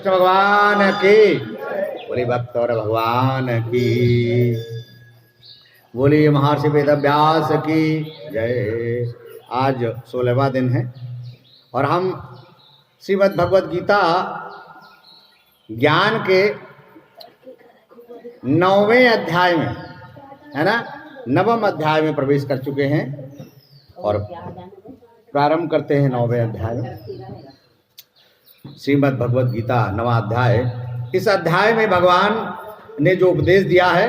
कृष्ण भगवान की, बोले भक्त और भगवान की, बोले महर्षि वेदव्यास की जय। आज 16वां दिन है और हम श्रीमद् भगवद गीता ज्ञान के 9वें अध्याय में, है ना, 9वें अध्याय में प्रवेश कर चुके हैं और प्रारंभ करते हैं 9वें अध्याय में। श्रीमद् भगवद गीता 9वां अध्याय। इस अध्याय में भगवान ने जो उपदेश दिया है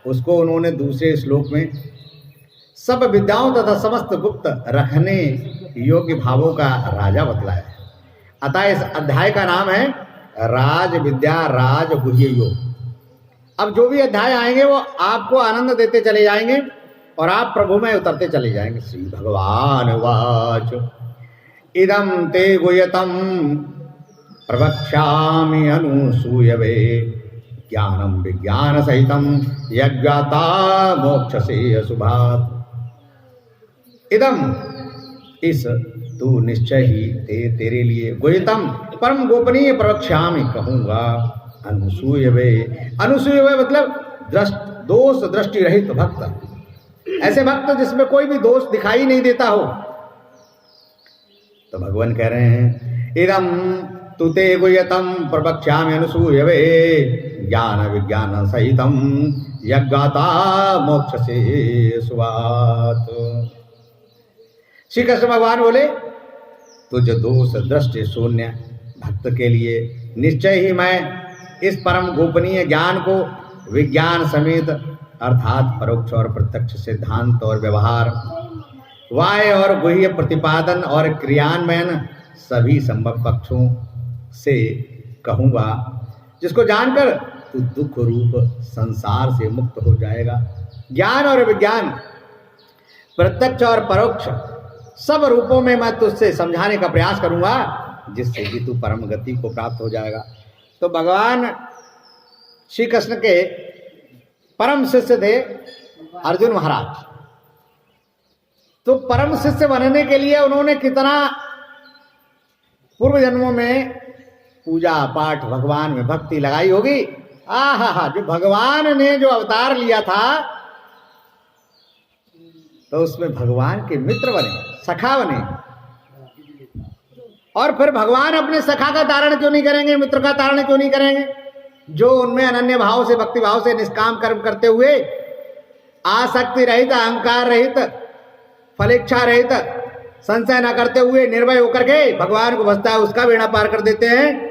उसको उन्होंने दूसरे श्लोक में सब विद्याओं तथा समस्त गुप्त रखने योग्य भावों का राजा बतलाया है। अतः इस अध्याय का नाम है राज विद्या राज गुह्य योग। अब जो भी अध्याय आएंगे वो आपको आनंद देते चले जाएंगे और आप प्रभु में उतरते चले जाएंगे। श्री भगवान वाच इदं ते गुह्यतम प्रवक्ष्यामि अनुसूयवे ज्ञानम विज्ञान सहितम यज्ञाता मोक्षसे अशुभात्। इदम इस तू निश्चय ही तेरे लिए गुह्यतम परम गोपनीय प्रवक्ष्यामि कहूँगा अनुसूयवे। अनुसूयवे मतलब दोष दृष्टि रहित भक्त, ऐसे भक्त जिसमें कोई भी दोष दिखाई नहीं देता हो। तो भगवान कह रहे हैं इदम तुते गुह्यतम प्रवक्ष्यामि अनुसूयवे ज्ञान विज्ञान सहितम यज्ञाता मोक्षसे अशुभात्। श्री कृष्ण भगवान बोले तो जो दोष दृष्टि शून्य भक्त के लिए निश्चय ही मैं इस परम गोपनीय ज्ञान को विज्ञान समेत अर्थात परोक्ष और प्रत्यक्ष सिद्धांत और व्यवहार वाय और गुह्य प्रतिपादन और क्रियान्वयन सभी संभव पक्षों से कहूँगा, जिसको जानकर तू दुख रूप संसार से मुक्त हो जाएगा। ज्ञान और विज्ञान प्रत्यक्ष और परोक्ष सब रूपों में मैं तुझसे समझाने का प्रयास करूँगा, जिससे कि तू परम गति को प्राप्त हो जाएगा। तो भगवान श्री कृष्ण के परम शिष्य थे अर्जुन महाराज। तो परम शिष्य बनने के लिए उन्होंने कितना पूर्व जन्मों में पूजा पाठ भगवान में भक्ति लगाई होगी। आहा, जो भगवान ने जो अवतार लिया था तो उसमें भगवान के मित्र बने, सखा बने। और फिर भगवान अपने सखा का धारण क्यों नहीं करेंगे, मित्र का धारण क्यों नहीं करेंगे, जो उनमें अनन्य भाव से भक्ति भाव से निष्काम कर्म करते हुए आसक्ति रहित अहंकार रहित फलेच्छा रहित संशय न करते हुए निर्भय होकर के भगवान को भजता है, उसका बेड़ा पार कर देते हैं।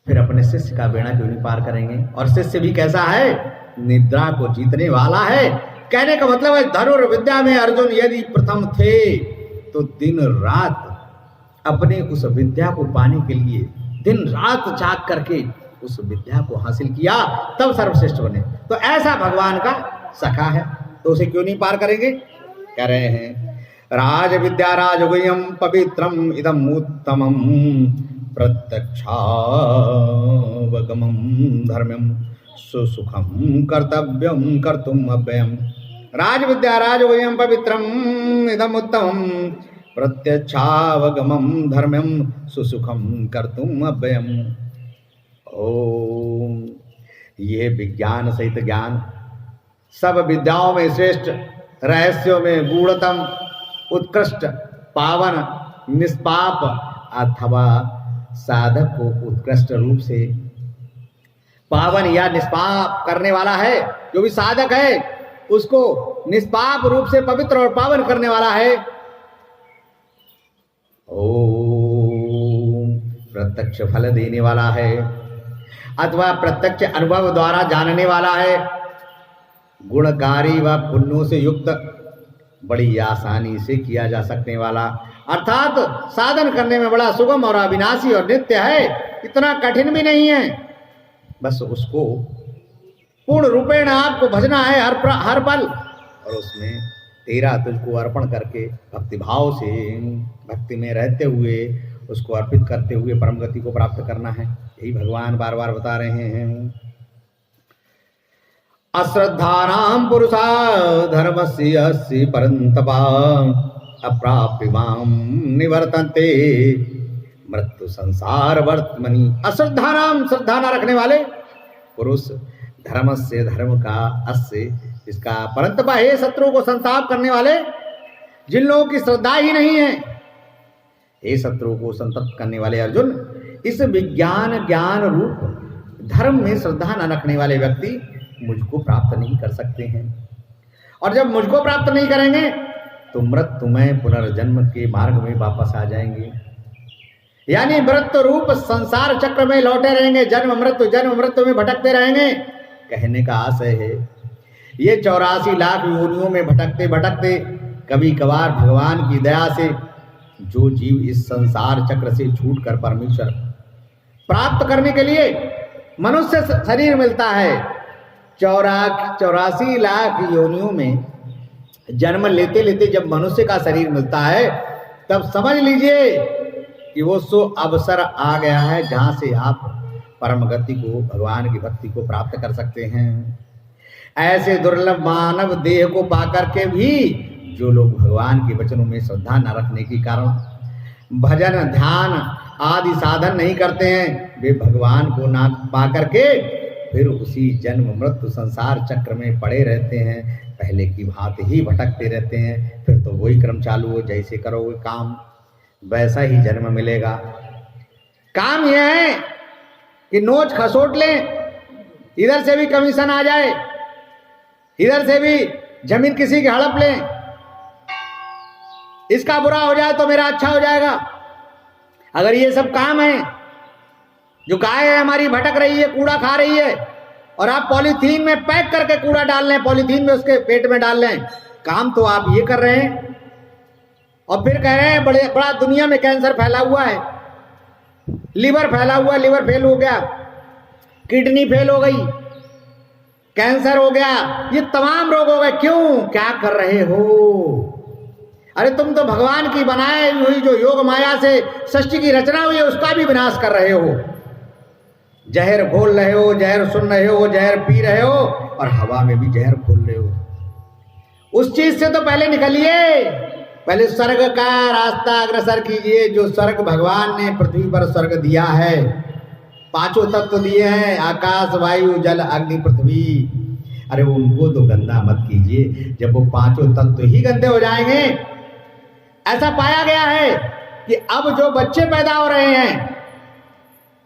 फिर अपने शिष्य का बेड़ा क्यों नहीं पार करेंगे। और शिष्य भी कैसा है, निद्रा को जीतने वाला है। कहने का मतलब है धनुर्विद्या में अर्जुन यदि प्रथम थे तो दिन रात अपने उस विद्या को पाने के लिए दिन रात जाग करके उस विद्या को हासिल किया, तब सर्वश्रेष्ठ बने। तो ऐसा भगवान का सखा है, तो उसे क्यों नहीं पार करेंगे। कह रहे हैं राज विद्या राजगुह्यम पवित्रम इदम उत्तमम प्रत्यक्षावगमम धर्म्यम सुसुखम कर्तव्यम कर्तुम अव्ययम। राज विद्या राजगुह्यम पवित्रम इदम उत्तमम प्रत्यक्षावगमम धर्म्यम सुसुखम कर्तुम अव्ययम। ओम। ये विज्ञान सहित ज्ञान सब विद्याओं में श्रेष्ठ, रहस्यों में गूढ़तम, उत्कृष्ट, पावन, निष्पाप अथवा साधक को उत्कृष्ट रूप से पावन या निष्पाप करने वाला है। जो भी साधक है उसको निष्पाप रूप से पवित्र और पावन करने वाला है। ओम। प्रत्यक्ष फल देने वाला है अथवा प्रत्यक्ष अनुभव द्वारा जानने वाला है। गुणकारी व पुण्यों से युक्त, बड़ी आसानी से किया जा सकने वाला, अर्थात साधन करने में बड़ा सुगम और अविनाशी और नित्य है। इतना कठिन भी नहीं है, बस उसको पूर्ण रूपेण आपको भजना है हर पल, और उसमें तेरा तुझको अर्पण करके भक्तिभाव से भक्ति में रहते हुए उसको अर्पित करते हुए परम गति को प्राप्त करना है। यही भगवान बार बार बता रहे हैं। अश्रद्धानां पुरुषा धर्मस्य परन्तपा अप्राप्य मां निवर्तन्ते मृत्यु संसार वर्तमनि। अश्रद्धा नाम, श्रद्धा न रखने वाले पुरुष धर्म से, धर्म का अस्य इसका परंतपा हे शत्रु को संताप करने वाले, जिन लोगों की श्रद्धा ही नहीं है, हे शत्रु को संतप्त करने वाले अर्जुन, इस विज्ञान ज्ञान रूप धर्म में श्रद्धा न रखने वाले व्यक्ति मुझको प्राप्त नहीं कर सकते हैं। और जब मुझको प्राप्त नहीं करेंगे तो मृत्युमय पुनर्जन्म के मार्ग में वापस आ जाएंगे, यानी मृत्यु रूप संसार चक्र में लौटे रहेंगे, जन्म मृत्यु में भटकते रहेंगे। कहने का आशय है ये 84 लाख योनियों में भटकते भटकते कभी कभार भगवान की दया से जो जीव इस संसार चक्र से छूटकर परमेश्वर प्राप्त करने के लिए मनुष्य शरीर मिलता है, 84 लाख योनियों में जन्म लेते लेते जब मनुष्य का शरीर मिलता है, तब समझ लीजिए कि वो सो अवसर आ गया है जहां से आप परम गति को, भगवान की भक्ति को प्राप्त कर सकते हैं। ऐसे दुर्लभ मानव देह को पाकर के भी जो लोग भगवान के वचनों में श्रद्धा न रखने के कारण भजन ध्यान आदि साधन नहीं करते हैं, वे भगवान को ना पाकर के फिर उसी जन्म मृत्यु संसार चक्र में पड़े रहते हैं, पहले की भांति ही भटकते रहते हैं। फिर तो वही क्रम चालू हो, जैसे करोगे काम वैसा ही जन्म मिलेगा। काम यह है कि नोच खसोट लें, इधर से भी कमीशन आ जाए, इधर से भी जमीन किसी की हड़प लें, इसका बुरा हो जाए तो मेरा अच्छा हो जाएगा। अगर ये सब काम है, जो गाय है हमारी भटक रही है, कूड़ा खा रही है, और आप पॉलीथीन में पैक करके कूड़ा डाल लें, पॉलीथीन में उसके पेट में डाल लें, काम तो आप ये कर रहे हैं। और फिर कह रहे हैं बड़ा दुनिया में कैंसर फैला हुआ है, लीवर फैला हुआ है, लीवर फेल हो गया, किडनी फेल हो गई, कैंसर हो गया, ये तमाम रोग हो गए। क्यों? क्या कर रहे हो? अरे तुम तो भगवान की बनाई हुई जो योग माया से सृष्टि की रचना हुई है उसका भी विनाश कर रहे हो। जहर घोल रहे हो, जहर सुन रहे हो, जहर पी रहे हो, और हवा में भी जहर घोल रहे हो। उस चीज से तो पहले निकलिए, पहले स्वर्ग का रास्ता अग्रसर कीजिए। जो स्वर्ग भगवान ने पृथ्वी पर स्वर्ग दिया है, 5 तत्व दिए हैं, आकाश वायु जल अग्नि पृथ्वी, अरे उनको तो गंदा मत कीजिए। जब वो 5 तत्व ही गंदे हो जाएंगे, ऐसा पाया गया है कि अब जो बच्चे पैदा हो रहे हैं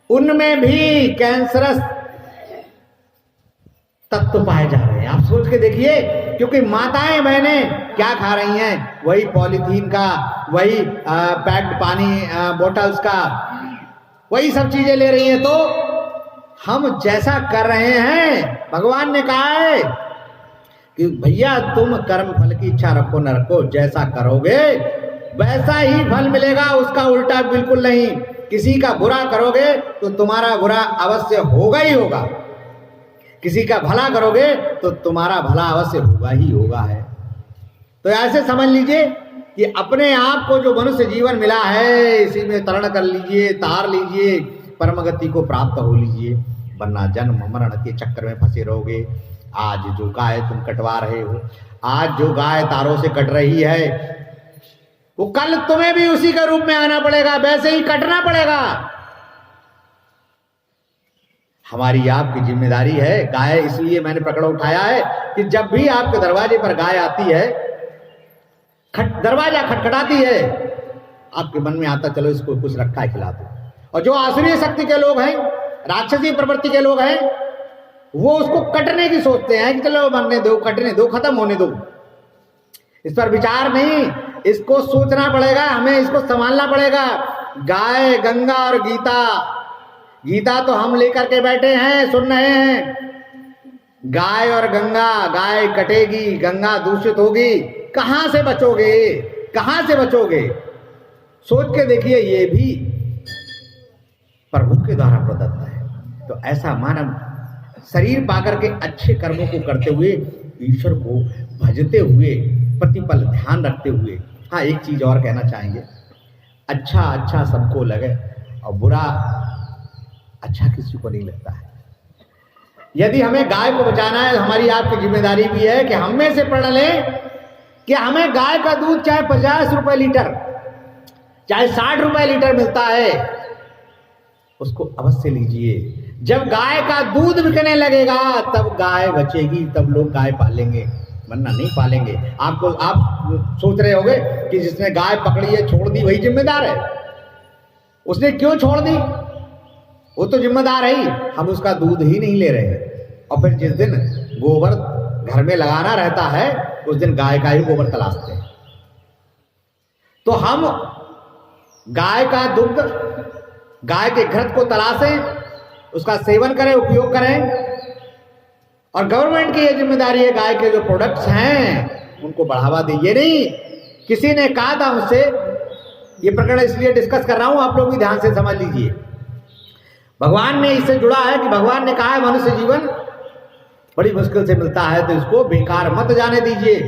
उनमें भी कैंसरस तत्व पाए जा रहे हैं। आप सोच के देखिए, क्योंकि माताएं बहनें क्या खा रही हैं? वही पॉलीथीन का, वही पैक्ड पानी बोतल्स का, वही सब चीजें ले रही हैं। तो हम जैसा कर रहे हैं, भगवान ने कहा है कि भैया तुम कर्म फल की इच्छा रखो न रखो, जैसा करोगे वैसा ही फल मिलेगा, उसका उल्टा बिल्कुल नहीं। किसी का बुरा करोगे तो तुम्हारा बुरा अवश्य होगा ही होगा, किसी का भला करोगे तो तुम्हारा भला अवश्य होगा ही होगा है। तो ऐसे समझ लीजिए कि अपने आप को जो मनुष्य जीवन मिला है इसी में तरण कर लीजिए, तार लीजिए, परम गति को प्राप्त हो लीजिए, वरना जन्म मरण के चक्कर में फंसे रहोगे। आज जो गाय तुम कटवा रहे हो, आज जो गाय तारों से कट रही है, वो कल तुम्हें भी उसी के रूप में आना पड़ेगा, वैसे ही कटना पड़ेगा। हमारी आपकी जिम्मेदारी है। गाय इसलिए मैंने पकड़ उठाया है कि जब भी आपके दरवाजे पर गाय आती है, दरवाजा खटखटाती है, आपके मन में आता चलो इसको कुछ रखा है खिला दो। और जो आसुरी शक्ति के लोग हैं, राक्षसी प्रवृत्ति के लोग हैं, वो उसको कटने की सोचते हैं कि चलो मरने दो, कटने दो, खत्म होने दो। इस पर विचार नहीं, इसको सोचना पड़ेगा, हमें इसको संभालना पड़ेगा। गाय, गंगा और गीता, गीता तो हम लेकर के बैठे हैं, सुन रहे हैं। गाय और गंगा, गाय कटेगी, गंगा दूषित होगी, कहां से बचोगे? कहां से बचोगे? सोच के देखिए, ये भी प्रभु के द्वारा प्रदत्त है। तो ऐसा मानव शरीर पाकर के अच्छे कर्मों को करते हुए, ईश्वर को भजते हुए, प्रतिपल ध्यान रखते हुए। हाँ, एक चीज और कहना चाहेंगे, अच्छा अच्छा सबको लगे और बुरा अच्छा किसी को नहीं लगता है। यदि हमें गाय को बचाना है, हमारी आपकी जिम्मेदारी भी है कि हम में से पढ़ लें कि हमें गाय का दूध चाहे 50 रुपए लीटर, चाहे 60 रुपए लीटर मिलता है, उसको अवश्य लीजिए। जब गाय का दूध बिकने लगेगा तब गाय बचेगी, तब लोग गाय पालेंगे, वरना नहीं पालेंगे। आप सोच रहे होंगे कि जिसने गाय पकड़ी है छोड़ दी वही जिम्मेदार है। उसने क्यों छोड़ दी? वो तो जिम्मेदार है ही, हम उसका दूध ही नहीं ले रहे। और फिर जिस दिन गोबर घर में लगाना रहता है उस दिन गाय का ही गोबर तलाशते हैं। तो हम गाय का दुग्ध, गाय के घृत को तलाशें, उसका सेवन करें, उपयोग करें। और गवर्नमेंट की ये जिम्मेदारी है गाय के जो प्रोडक्ट्स हैं उनको बढ़ावा दें। ये नहीं, किसी ने कहा था मुझसे, ये प्रकरण इसलिए डिस्कस कर रहा हूं, आप लोग भी ध्यान से समझ लीजिए। भगवान ने इससे जुड़ा है कि भगवान ने कहा है मनुष्य जीवन बड़ी मुश्किल से मिलता है, तो इसको बेकार मत जाने दीजिए।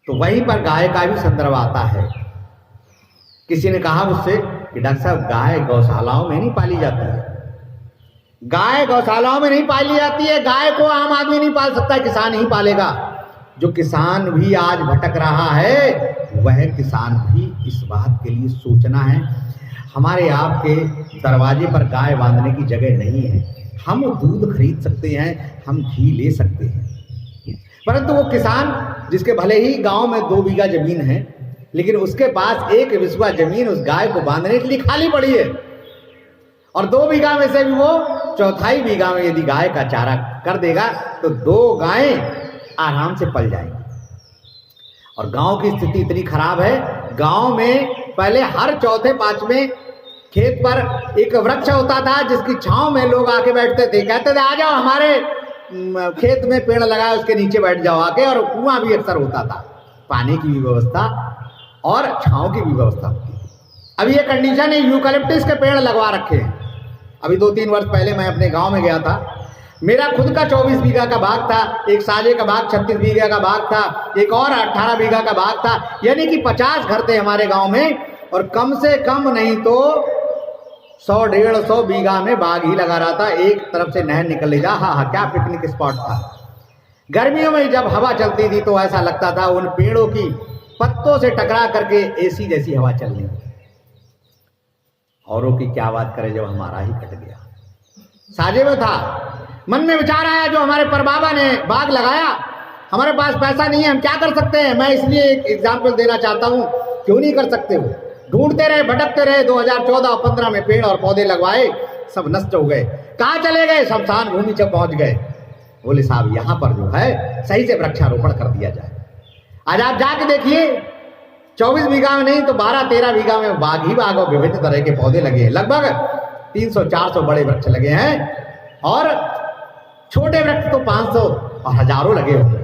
तो वहीं पर गाय का भी संदर्भ आता है। किसी ने कहा मुझसे कि डॉक्टर साहब गाय गौशालाओं में नहीं पाली जाती है। गाय गौशालाओं में नहीं पाली जाती है। गाय को आम आदमी नहीं पाल सकता, किसान ही पालेगा। जो किसान भी आज भटक रहा है वह किसान भी इस बात के लिए सोचना है। हमारे आपके दरवाजे पर गाय बांधने की जगह नहीं है। हम दूध खरीद सकते हैं, हम घी ले सकते हैं, परंतु वो किसान जिसके भले ही गांव में 2 बीघा जमीन है, लेकिन उसके पास 1 बिस्वा जमीन उस गाय को बांधने के लिए खाली पड़ी है, और 2 बीघा में से भी वो 1/4 बीघा में यदि गाय का चारा कर देगा तो 2 गायें आराम से पल जाएंगी। और गांव की स्थिति इतनी खराब है, गांव में पहले हर चौथे पांचवें खेत पर एक वृक्ष होता था जिसकी छांव में लोग आके बैठते थे। कहते थे आ जाओ हमारे खेत में पेड़ लगाए, उसके नीचे बैठ जाओ आके। और कुआं भी अक्सर होता था, पानी की भी व्यवस्था और छांव की भी व्यवस्था होती थी। अभी ये कंडीशन है, यूकलिप्टस के पेड़ लगवा रखे हैं। अभी 2-3 वर्ष पहले मैं अपने गांव में गया था, मेरा खुद का 24 बीघा का बाग था, एक साझे का बाग 36 बीघा का बाग था, एक और 18 बीघा का बाग था, यानी कि 50 घर थे हमारे गांव में। और कम से कम नहीं तो 100-150 बीघा में बाग ही लगा रहा था। एक तरफ से नहर निकल ले जा, हाँ क्या पिकनिक स्पॉट था। गर्मियों में जब हवा चलती थी तो ऐसा लगता था उन पेड़ों की पत्तों से टकरा करके एसी जैसी हवा चल रही। औरों की क्या बात करें जब हमारा ही कट गया। साझे में था, मन में विचार आया जो हमारे परबाबा ने बाग लगाया, हमारे पास पैसा नहीं है, हम क्या कर सकते हैं। मैं इसलिए एक एग्जाम्पल देना चाहता हूं, क्यों नहीं कर सकते हो। ढूंढते रहे, भटकते रहे, 2014-15 में पेड़ और पौधे लगवाए, सब नष्ट हो गए। कहाँ चले गए? शमशान भूमि जब पहुंच गए। बोले साहब यहाँ पर जो है सही से वृक्षारोपण कर दिया जाए। आज आप जाके देखिए, 24 बीघा में नहीं तो 12-13 बीघा में बाग ही बाग और विभिन्न तरह के पौधे लगे हैं। लगभग 300-400 बड़े वृक्ष लगे हैं और छोटे वृक्ष तो 500 और हजारों लगे होंगे।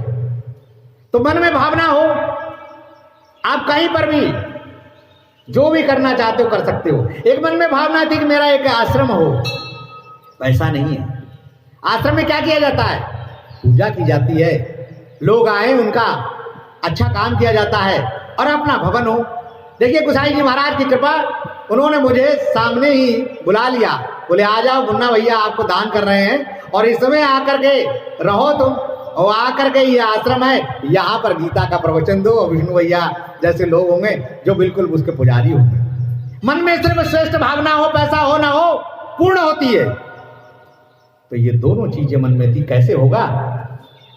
तो मन में भावना हो, आप कहीं पर भी जो भी करना चाहते हो कर सकते हो। एक मन में भावना थी कि मेरा एक आश्रम हो, ऐसा नहीं है। आश्रम में क्या किया जाता है? पूजा की जाती है, लोग आए, उनका अच्छा काम किया जाता है और अपना भवन हो। देखिए गुसाई जी महाराज की कृपा, उन्होंने मुझे सामने ही बुला लिया, बोले आ जाओ मुन्ना भैया, आपको दान कर रहे हैं और इस समय आकर के रहो तुम, और आकर के ये आश्रम है, यहाँ पर गीता का प्रवचन दो। और विष्णु भैया जैसे लोग होंगे जो बिल्कुल उसके पुजारी होंगे। मन में सिर्फ श्रेष्ठ भावना हो, पैसा हो ना हो, पूर्ण होती है। तो ये दोनों चीजें मन में थी, कैसे होगा?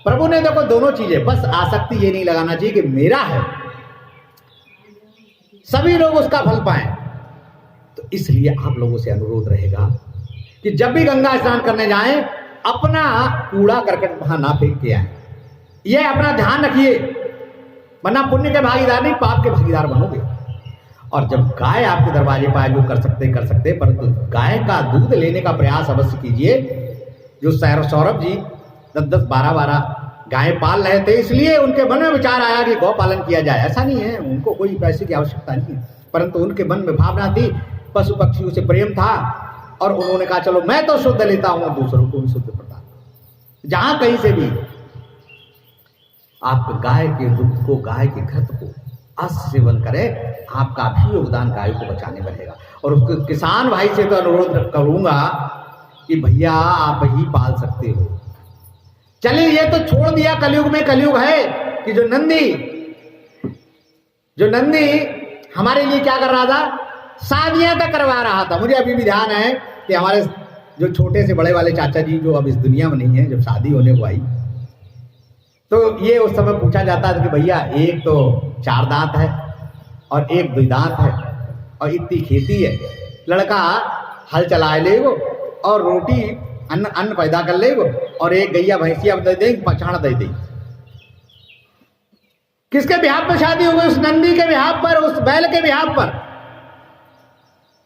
प्रभु ने देखो दोनों चीजें, बस आसक्ति ये नहीं लगाना चाहिए कि मेरा है, सभी लोग उसका फल पाएं। तो इसलिए आप लोगों से अनुरोध रहेगा कि जब भी गंगा स्नान करने जाएं, अपना कूड़ा करकट वहां ना फेंक के आए। ये अपना ध्यान रखिए, वरना पुण्य के भागीदार नहीं पाप के भागीदार बनोगे। और जब गाय आपके दरवाजे पर आए, जो कर सकते, परंतु गाय का दूध लेने का प्रयास अवश्य कीजिए। जो सौरभ जी 10-10, 12-12 गाय पाल रहे थे, इसलिए उनके मन में विचार आया कि गौ पालन किया जाए। ऐसा नहीं है, उनको कोई पैसे की आवश्यकता नहीं है, परंतु उनके मन में भावना थी, पशु पक्षियों से प्रेम था और उन्होंने कहा चलो मैं तो शुद्ध लेता हूं, दूसरों को भी शुद्ध प्रदान। जहां कहीं से भी आप गाय के दूध को, गाय के घृत को अवश्य सेवन करें, आपका भी योगदान गाय को बचाने में रहेगा। और उसके किसान भाई से तो अनुरोध करूंगा कि भैया आप ही पाल सकते हो। चलिए ये तो छोड़ दिया, कलयुग में कलयुग है कि जो नंदी हमारे लिए क्या कर रहा था, शादियां तक करवा रहा था। मुझे अभी भी ध्यान है कि हमारे जो छोटे से बड़े वाले चाचा जी जो अब इस दुनिया में नहीं है, जब शादी होने को आई तो ये उस समय पूछा जाता था कि भैया एक तो 4 दांत है और एक 2 दांत है और इतनी खेती है, लड़का हल चला लेगो और रोटी अन्न पैदा कर लेगो और एक गैया भैंसिया दे देंगे, पछाड़ दे देंगे। किसके बिहार पर शादी हो गई? उस नंदी के बिहार पर, उस बैल के बिहार पर।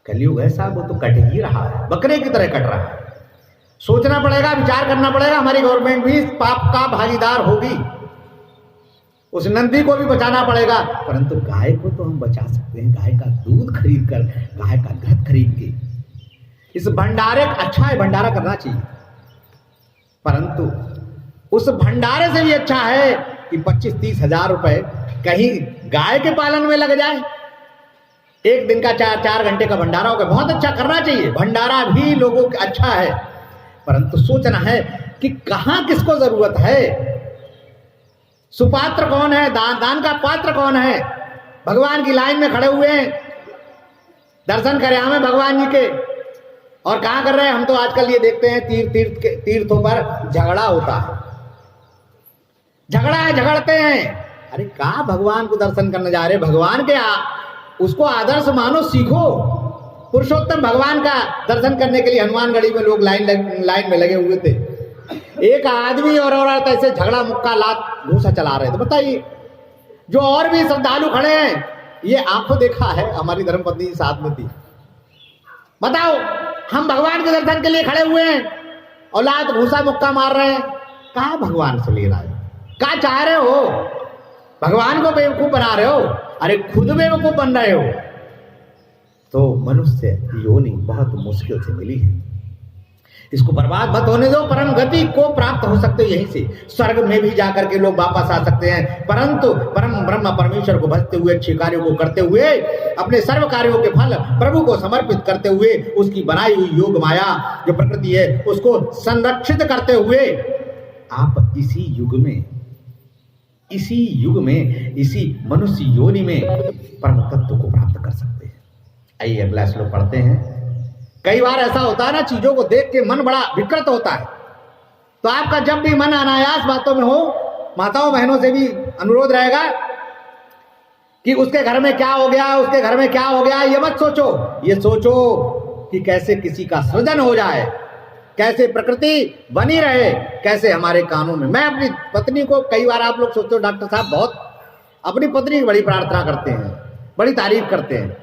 कलयुग है साहब, वो तो कट ही रहा है, बकरे की तरह कट रहा है। सोचना पड़ेगा, विचार करना पड़ेगा, हमारी गवर्नमेंट भी इस पाप का भागीदार होगी। उस नंदी को भी बचाना पड़ेगा, परंतु गाय को तो हम बचा सकते हैं। गाय का दूध खरीद कर, गाय का घृत खरीद के इस भंडारे, अच्छा है भंडारा करना चाहिए, परंतु उस भंडारे से भी अच्छा है कि 25-30 हजार रुपए कहीं गाय के पालन में लग जाए। एक दिन का 4 घंटे का भंडारा होगा, बहुत अच्छा करना चाहिए। भंडारा भी लोगों का अच्छा है, परंतु सोचना है कि कहां किसको जरूरत है। सुपात्र कौन है, दान का पात्र कौन है। भगवान की लाइन में खड़े हुए हैं, दर्शन करें हमें भगवान जी के, और कहां कर रहे हैं हम? तो आजकल ये देखते हैं तीर्थों पर झगड़ा होता है, झगड़ते हैं। अरे कहा भगवान को दर्शन करने जा रहे, भगवान के उसको आदर्श मानो, सीखो। पुरुषोत्तम भगवान का दर्शन करने के लिए हनुमानगढ़ी में लोग लाइन में लगे हुए थे। एक आदमी और औरत ऐसे झगड़ा मुक्का लात घूसा चला रहे थे। बताइए, जो और भी श्रद्धालु खड़े हैं, ये आंखों देखा है, हमारी धर्मपत्नी साथ में थी। बताओ, हम भगवान के दर्शन के लिए खड़े हुए हैं और लात घूसा मुक्का मार रहे हैं। कहा भगवान से ले रहा है, क्या चाह रहे हो? भगवान को बेवकूफ बना रहे हो, अरे खुद बेवकूफ बन रहे हो। तो मनुष्य योनि बहुत मुश्किल से मिली है, इसको बर्बाद मत होने दो। परम गति को प्राप्त हो सकते यहीं से, स्वर्ग में भी जाकर के लोग वापस आ सकते हैं, परंतु परम ब्रह्म परमेश्वर को भजते हुए, अच्छे कार्यों को करते हुए, अपने सर्व कार्यों के फल प्रभु को समर्पित करते हुए, उसकी बनाई हुई योग माया जो प्रकृति है उसको संरक्षित करते हुए आप इसी युग में इसी मनुष्य योनि में परम तत्व को प्राप्त कर सकते हैं। आइए अगला श्लोक पढ़ते हैं। कई बार ऐसा होता है ना, चीजों को देख के मन बड़ा विकृत होता है, तो आपका जब भी मन अनायास बातों में हो, माताओं बहनों से भी अनुरोध रहेगा कि उसके घर में क्या हो गया, उसके घर में क्या हो गया, ये मत सोचो। ये सोचो कि कैसे किसी का सृजन हो जाए, कैसे प्रकृति बनी रहे, कैसे हमारे कानों में। मैं अपनी पत्नी को, कई बार आप लोग सोचते हो डॉक्टर साहब बहुत अपनी पत्नी की बड़ी प्रार्थना करते हैं, बड़ी तारीफ करते हैं,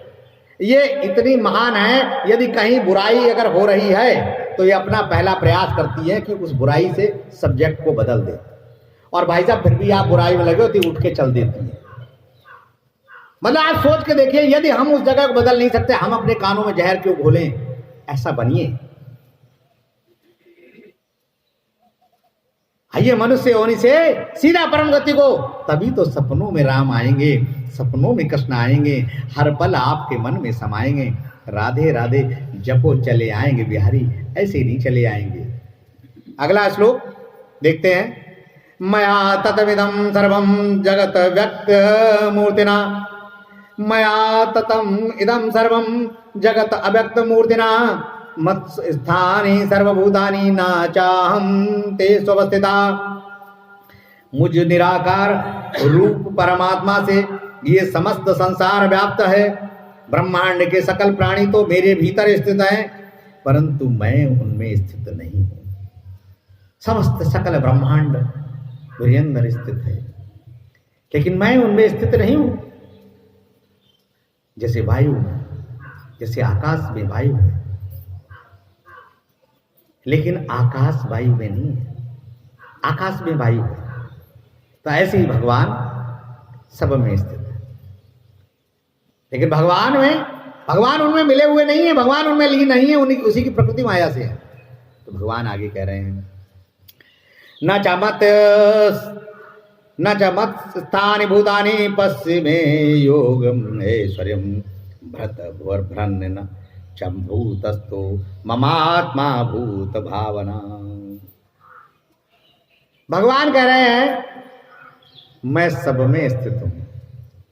ये इतनी महान है, यदि कहीं बुराई अगर हो रही है तो ये अपना पहला प्रयास करती है कि उस बुराई से सब्जेक्ट को बदल दे। और भाई साहब फिर भी आप बुराई में लगे हो तो उठ के चल देती है। मतलब आप सोच के देखिए, यदि हम उस जगह को बदल नहीं सकते, हम अपने कानों में जहर क्यों घोलें? ऐसा बनिए। आइए मनुष्य होने से सीधा परम गति को, तभी तो सपनों में राम आएंगे, सपनों में कृष्ण आएंगे, हर पल आपके मन में समाएंगे। राधे राधे जपो चले आएंगे बिहारी, ऐसे नहीं चले आएंगे। अगला श्लोक देखते हैं। मया ततमिदं सर्वं जगत व्यक्त मूर्तिना, मया ततम इदं सर्वं जगत अव्यक्त मूर्तिना, मत स्थानी सर्वभूतानि न चाहं ते स्वस्थिता। मुझ निराकार रूप परमात्मा से ये समस्त संसार व्याप्त है। ब्रह्मांड के सकल प्राणी तो मेरे भीतर स्थित हैं, परंतु मैं उनमें स्थित नहीं हूं। समस्त सकल ब्रह्मांड मेरे अंदर स्थित है, लेकिन मैं उनमें स्थित नहीं हूं। जैसे वायु, जैसे आकाश में वायु है, लेकिन आकाश वायु में नहीं है, आकाश में वायु है। तो ऐसे ही भगवान सब में स्थित है, लेकिन भगवान उनमें मिले हुए नहीं है, भगवान उनमें लीन नहीं है, उसी की प्रकृति माया से है। तो भगवान आगे कह रहे हैं, न च मत स्थानि भूतानि पश्चिमे योगम ऐश्वर्यम भ्रत भुवर्भ्रन्न न भूतस्थो ममात्मा भूत भावना। भगवान कह रहे हैं मैं सब में स्थित हूं।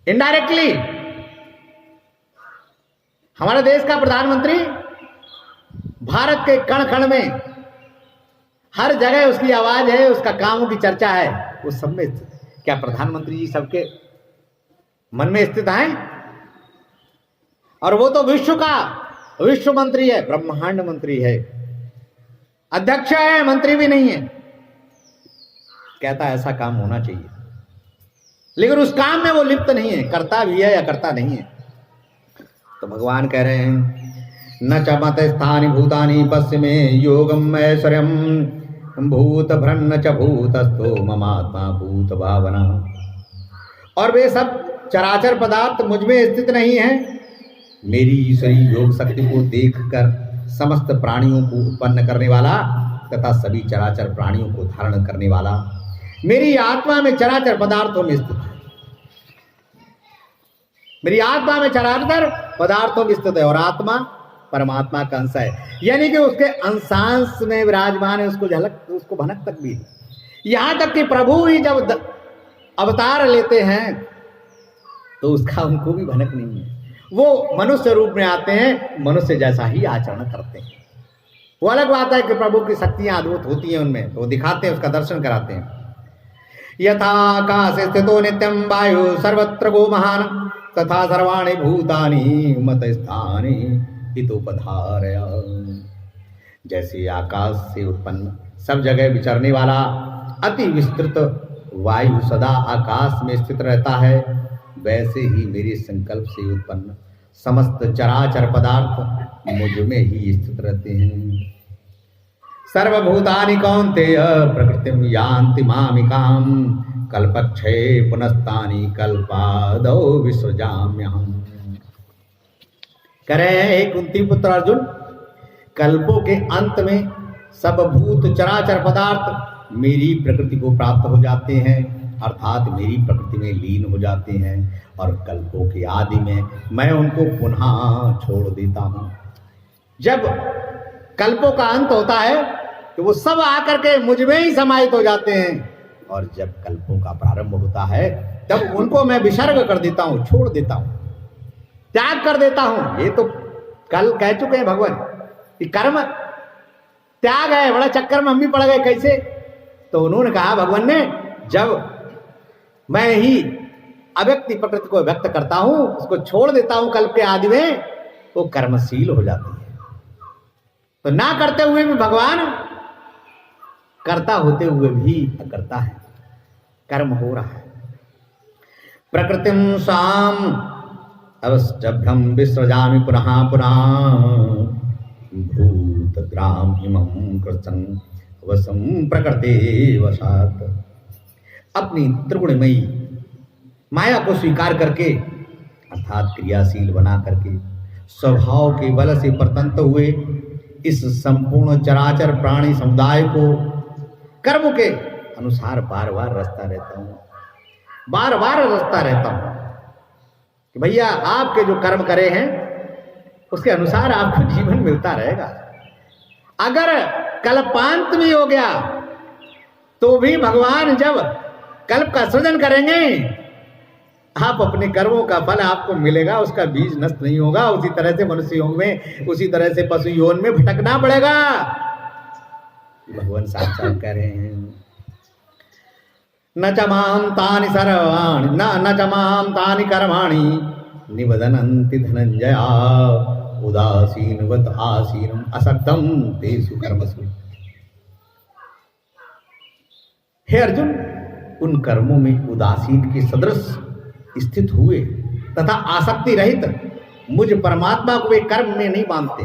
इनडायरेक्टली हमारे देश का प्रधानमंत्री भारत के कण कण में हर जगह उसकी आवाज है, उसका कामों की चर्चा है, वो सब में स्थित है। क्या प्रधानमंत्री जी सबके मन में स्थित हैं? और वो तो विश्व मंत्री है, ब्रह्मांड मंत्री है, अध्यक्ष है, मंत्री भी नहीं है। कहता है ऐसा काम होना चाहिए, लेकिन उस काम में वो लिप्त नहीं है, करता भी है या करता नहीं है। तो भगवान कह रहे हैं न च मत स्थानि भूतानि पश्चिमे योगम ऐश्वर्यम भूत भ्रन्न च भूतस्थो ममात्मा भूत भावना। और वे सब चराचर पदार्थ मुझ में स्थित नहीं है। मेरी ईश्वरी योग शक्ति को देखकर समस्त प्राणियों को उत्पन्न करने वाला तथा सभी चराचर प्राणियों को धारण करने वाला मेरी आत्मा में चराचर पदार्थों में स्थित है। मेरी आत्मा में चराचर पदार्थों में स्थित है और आत्मा परमात्मा का अंश है, यानी कि उसके अंशांश में विराजमान है। उसको भनक तक भी है। यहां तक कि प्रभु ही जब अवतार लेते हैं तो उसका उनको भी भनक नहीं है। वो मनुष्य रूप में आते हैं, मनुष्य जैसा ही आचरण करते हैं। वो अलग बात है कि प्रभु की शक्तियां अद्भुत होती हैं उनमें, तो वो दिखाते हैं, उसका दर्शन कराते हैं। यथाकाशे स्थितो नित्यं वायु सर्वत्र गो महान तथा सर्वाणि भूतानि मत स्थानि हितोपधारय। जैसे आकाश से उत्पन्न सब जगह विचरने वाला अति विस्तृत वायु सदा आकाश में स्थित रहता है, वैसे ही मेरे संकल्प से उत्पन्न समस्त चराचर पदार्थ मुझ में ही स्थित रहते हैं। सर्वभूतानि कौन्तेय प्रकृतिं यान्ति मामिकां कल्पक्षये पुनस्तानि कल्पादौ विसृजाम्यहम्। कह रहे हैं हे कुंती पुत्र अर्जुन, कल्पों के अंत में सब भूत चराचर पदार्थ मेरी प्रकृति को प्राप्त हो जाते हैं, अर्थात मेरी प्रकृति में लीन हो जाते हैं, और कल्पों के आदि में मैं उनको पुनः छोड़ देता हूं। जब कल्पों का अंत होता है तो वो सब आकर के मुझ में ही समाहित हो जाते हैं, और जब कल्पों का प्रारंभ होता है तब उनको मैं विसर्ग कर देता हूं, छोड़ देता हूं, त्याग कर देता हूं। ये तो कल कह चुके हैं भगवान कि कर्म त्याग है, बड़ा चक्कर में हम भी पड़ गए कैसे। तो उन्होंने कहा भगवान ने, जब मैं ही अव्यक्ति प्रकृति को व्यक्त करता हूं, उसको छोड़ देता हूं कल्प के आदि में, वो कर्मशील हो जाती है। तो ना करते हुए भी भगवान करता होते हुए भी अकर्ता है, कर्म हो रहा है। प्रकृतिम साम अवस्टभ्यम विसृजामि पुनः पुनः भूत ग्राम इमं कृतं वसं प्रकृते वशात्। अपनी त्रिगुणमयी माया को स्वीकार करके अर्थात क्रियाशील बना करके स्वभाव के बल से परतंत्र हुए इस संपूर्ण चराचर प्राणी समुदाय को कर्म के अनुसार बार बार रचता रहता हूं, बार बार रचता रहता हूं कि भैया आपके जो कर्म करे हैं उसके अनुसार आपको जीवन मिलता रहेगा। अगर कल्पांत भी हो गया तो भी भगवान जब कल्प का सृजन करेंगे, आप अपने कर्मों का फल आपको मिलेगा, उसका बीज नष्ट नहीं होगा। उसी तरह से मनुष्य योग में, उसी तरह से पशु योन में भटकना पड़ेगा। भगवान साक्षात कह रहे हैं न च मां तानि सर्वाणि न च मां तानि कर्माणि निबधनन्ति धनंजया उदासीनवत् आसीनम् असक्तं तेषु कर्मसु। हे अर्जुन, उन कर्मों में उदासीन के सदृश स्थित हुए तथा आसक्ति रहित मुझ परमात्मा को वे कर्म में नहीं मानते।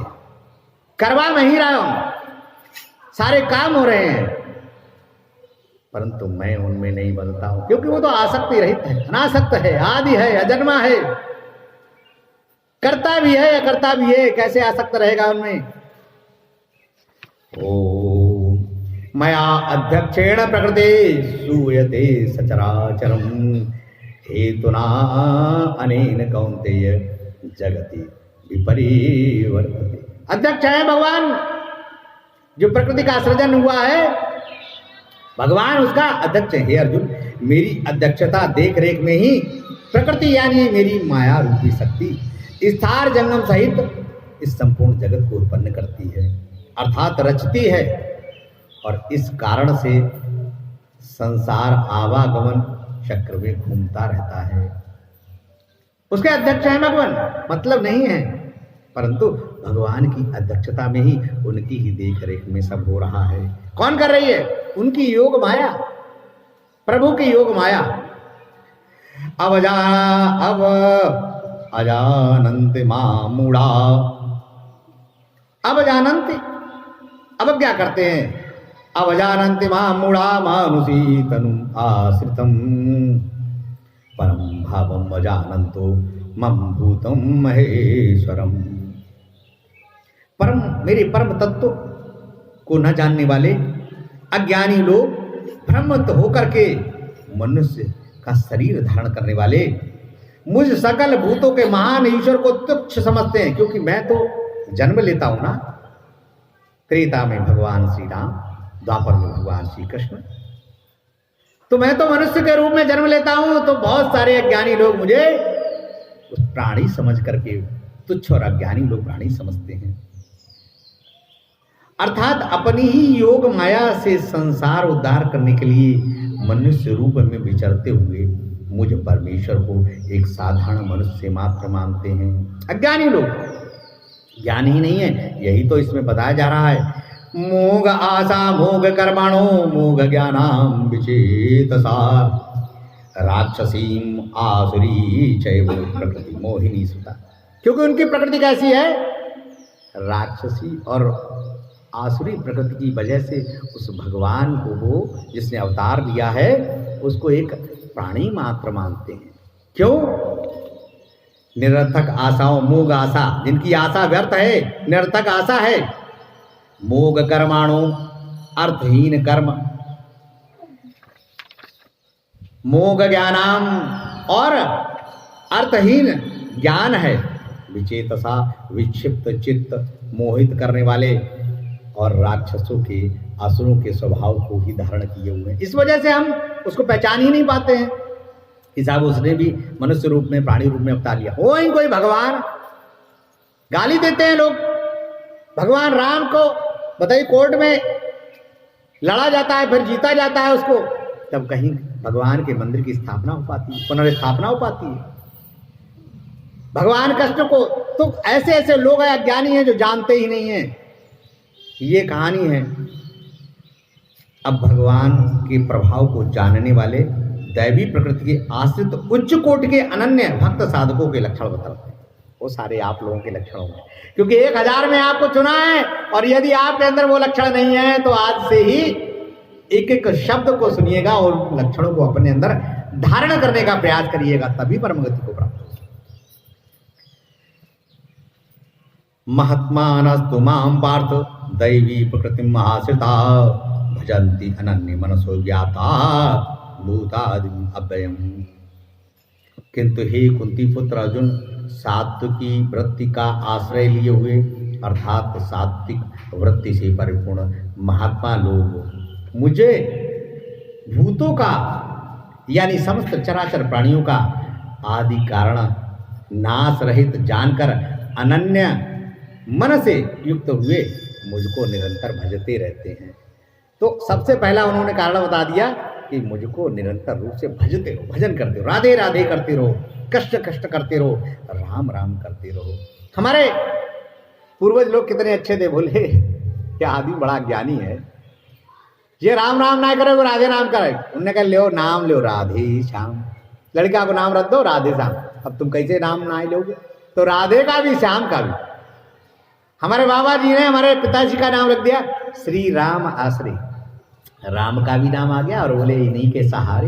करवा मैं ही रहा हूं, सारे काम हो रहे हैं, परंतु मैं उनमें नहीं बदलता हूं, क्योंकि वो तो आसक्ति रहित है, अनासक्त है, आदि है, अजन्मा है, करता भी है अकर्ता भी है, कैसे आसक्त रहेगा उनमें। ओ मया अध्यक्षेण प्रकृते सूयते सचराचरम हेतुना अनेन कौन्तेय जगति विपरिवर्तते। अध्यक्ष है भगवान, जो प्रकृति का सृजन हुआ है भगवान उसका अध्यक्ष है। हे अर्जुन, मेरी अध्यक्षता देख रेख में ही प्रकृति यानी मेरी माया रूपी शक्ति स्थार जंगम सहित इस संपूर्ण जगत को उत्पन्न करती है, अर्थात रचती है। और इस कारण से संसार आवागमन चक्र में घूमता रहता है। उसके अध्यक्ष है भगवान, मतलब नहीं है, परंतु भगवान की अध्यक्षता में ही, उनकी ही देख रेख में सब हो रहा है। कौन कर रही है? उनकी योग माया, प्रभु की योग माया। अब अजानन्ति मां मूढ़ा, अब जानन्ति, अब क्या करते हैं? अब जानन्ति मां मूढ़ा मानुषी तनु आश्रितम परम भावम अजानन्तो मम भूतम महेश्वरम। परम, मेरे परम तत्व को न जानने वाले अज्ञानी लोग भ्रमित होकर के मनुष्य का शरीर धारण करने वाले मुझ सकल भूतों के महान ईश्वर को तुच्छ समझते हैं। क्योंकि मैं तो जन्म लेता हूं ना, त्रेता में भगवान श्री राम, द्वापर में भगवान श्री कृष्ण, तो मैं तो मनुष्य के रूप में जन्म लेता हूं। तो बहुत सारे अज्ञानी लोग मुझे उस प्राणी समझ करके, तुच्छ और अज्ञानी लोग प्राणी समझते हैं। अर्थात अपनी ही योग माया से संसार उद्धार करने के लिए मनुष्य रूप में विचरते हुए मुझ परमेश्वर को एक साधारण मनुष्य मात्र मानते हैं अज्ञानी लोग। ज्ञान ही नहीं है, यही तो इसमें बताया जा रहा है। मोग आशा मोग कर्मणो मोग ज्ञानाम विचेतसा राक्षसीम आसुरी चैव प्रकृति मोहिनी सुता। क्योंकि उनकी प्रकृति कैसी है? राक्षसी और आसुरी प्रकृति की वजह से उस भगवान को वो जिसने अवतार लिया है उसको एक प्राणी मात्र मानते हैं। क्यों? निरर्थक आशाओं, मोग आशा, जिनकी आशा व्यर्थ है, निरर्थक आशा है। मोग कर्माणु, अर्थहीन कर्म, मोग ज्ञानाम, और अर्थहीन ज्ञान है। विचेतसा, विक्षिप्त चित्त, मोहित करने वाले, और राक्षसों के, असुरों के स्वभाव को ही धारण किए हुए हैं। इस वजह से हम उसको पहचान ही नहीं पाते हैं कि साहब उसने भी मनुष्य रूप में, प्राणी रूप में अवतार लिया। हो ही कोई भगवान, गाली देते हैं लोग भगवान राम को। बताइए, कोर्ट में लड़ा जाता है, फिर जीता जाता है उसको, तब कहीं भगवान के मंदिर की स्थापना हो पाती है, पुनर्स्थापना हो पाती है भगवान कृष्ण को। तो ऐसे ऐसे लोग हैं, अज्ञानी हैं, जो जानते ही नहीं हैं। ये कहानी है। अब भगवान के प्रभाव को जानने वाले दैवी प्रकृति के आश्रित उच्च कोटि के अनन्य भक्त साधकों के लक्षण बताते हैं। वो सारे आप लोगों के लक्षण होंगे, क्योंकि 1000 में आपको चुना है। और यदि आपके अंदर वो लक्षण नहीं है तो आज से ही एक एक शब्द को सुनिएगा और लक्षणों को अपने अंदर धारण करने का प्रयास करिएगा, तभी परम गति को प्राप्त होगा। महात्मानस्तु मां पार्थ दैवी प्रकृति महाश्रिता भजन्ति अनन्य मनसो ज्ञाता भूतादि अव्ययम्। किंतु हे कुंती पुत्र अर्जुन, सात्विकी वृत्ति का आश्रय लिए हुए अर्थात सात्विक वृत्ति से परिपूर्ण महात्मा लोग मुझे भूतों का यानी समस्त चराचर प्राणियों का आदि कारण नाश रहित जानकर अनन्य मन से युक्त हुए मुझको निरंतर भजते रहते हैं। तो सबसे पहला उन्होंने कारण बता दिया कि मुझको निरंतर रूप से भजते रहो, भजन करते रहो, राधे राधे करते रहो, कष्ट कष्ट करते रहो, राम राम करते रहो। हमारे पूर्वज लोग कितने अच्छे थे, बोले क्या आदमी बड़ा ज्ञानी है, ये राम राम ना करे वो राधे नाम करे। उन्होंने कहा लो नाम लो राधे श्याम, लड़का को नाम रख दो राधे श्याम। अब तुम कैसे नाम ना लोगे? तो राधे का भी श्याम का भी। हमारे बाबा जी ने हमारे पिताजी का नाम रख दिया श्री राम आश्रय, राम का भी नाम आ गया और बोले इन्हीं के सहारे।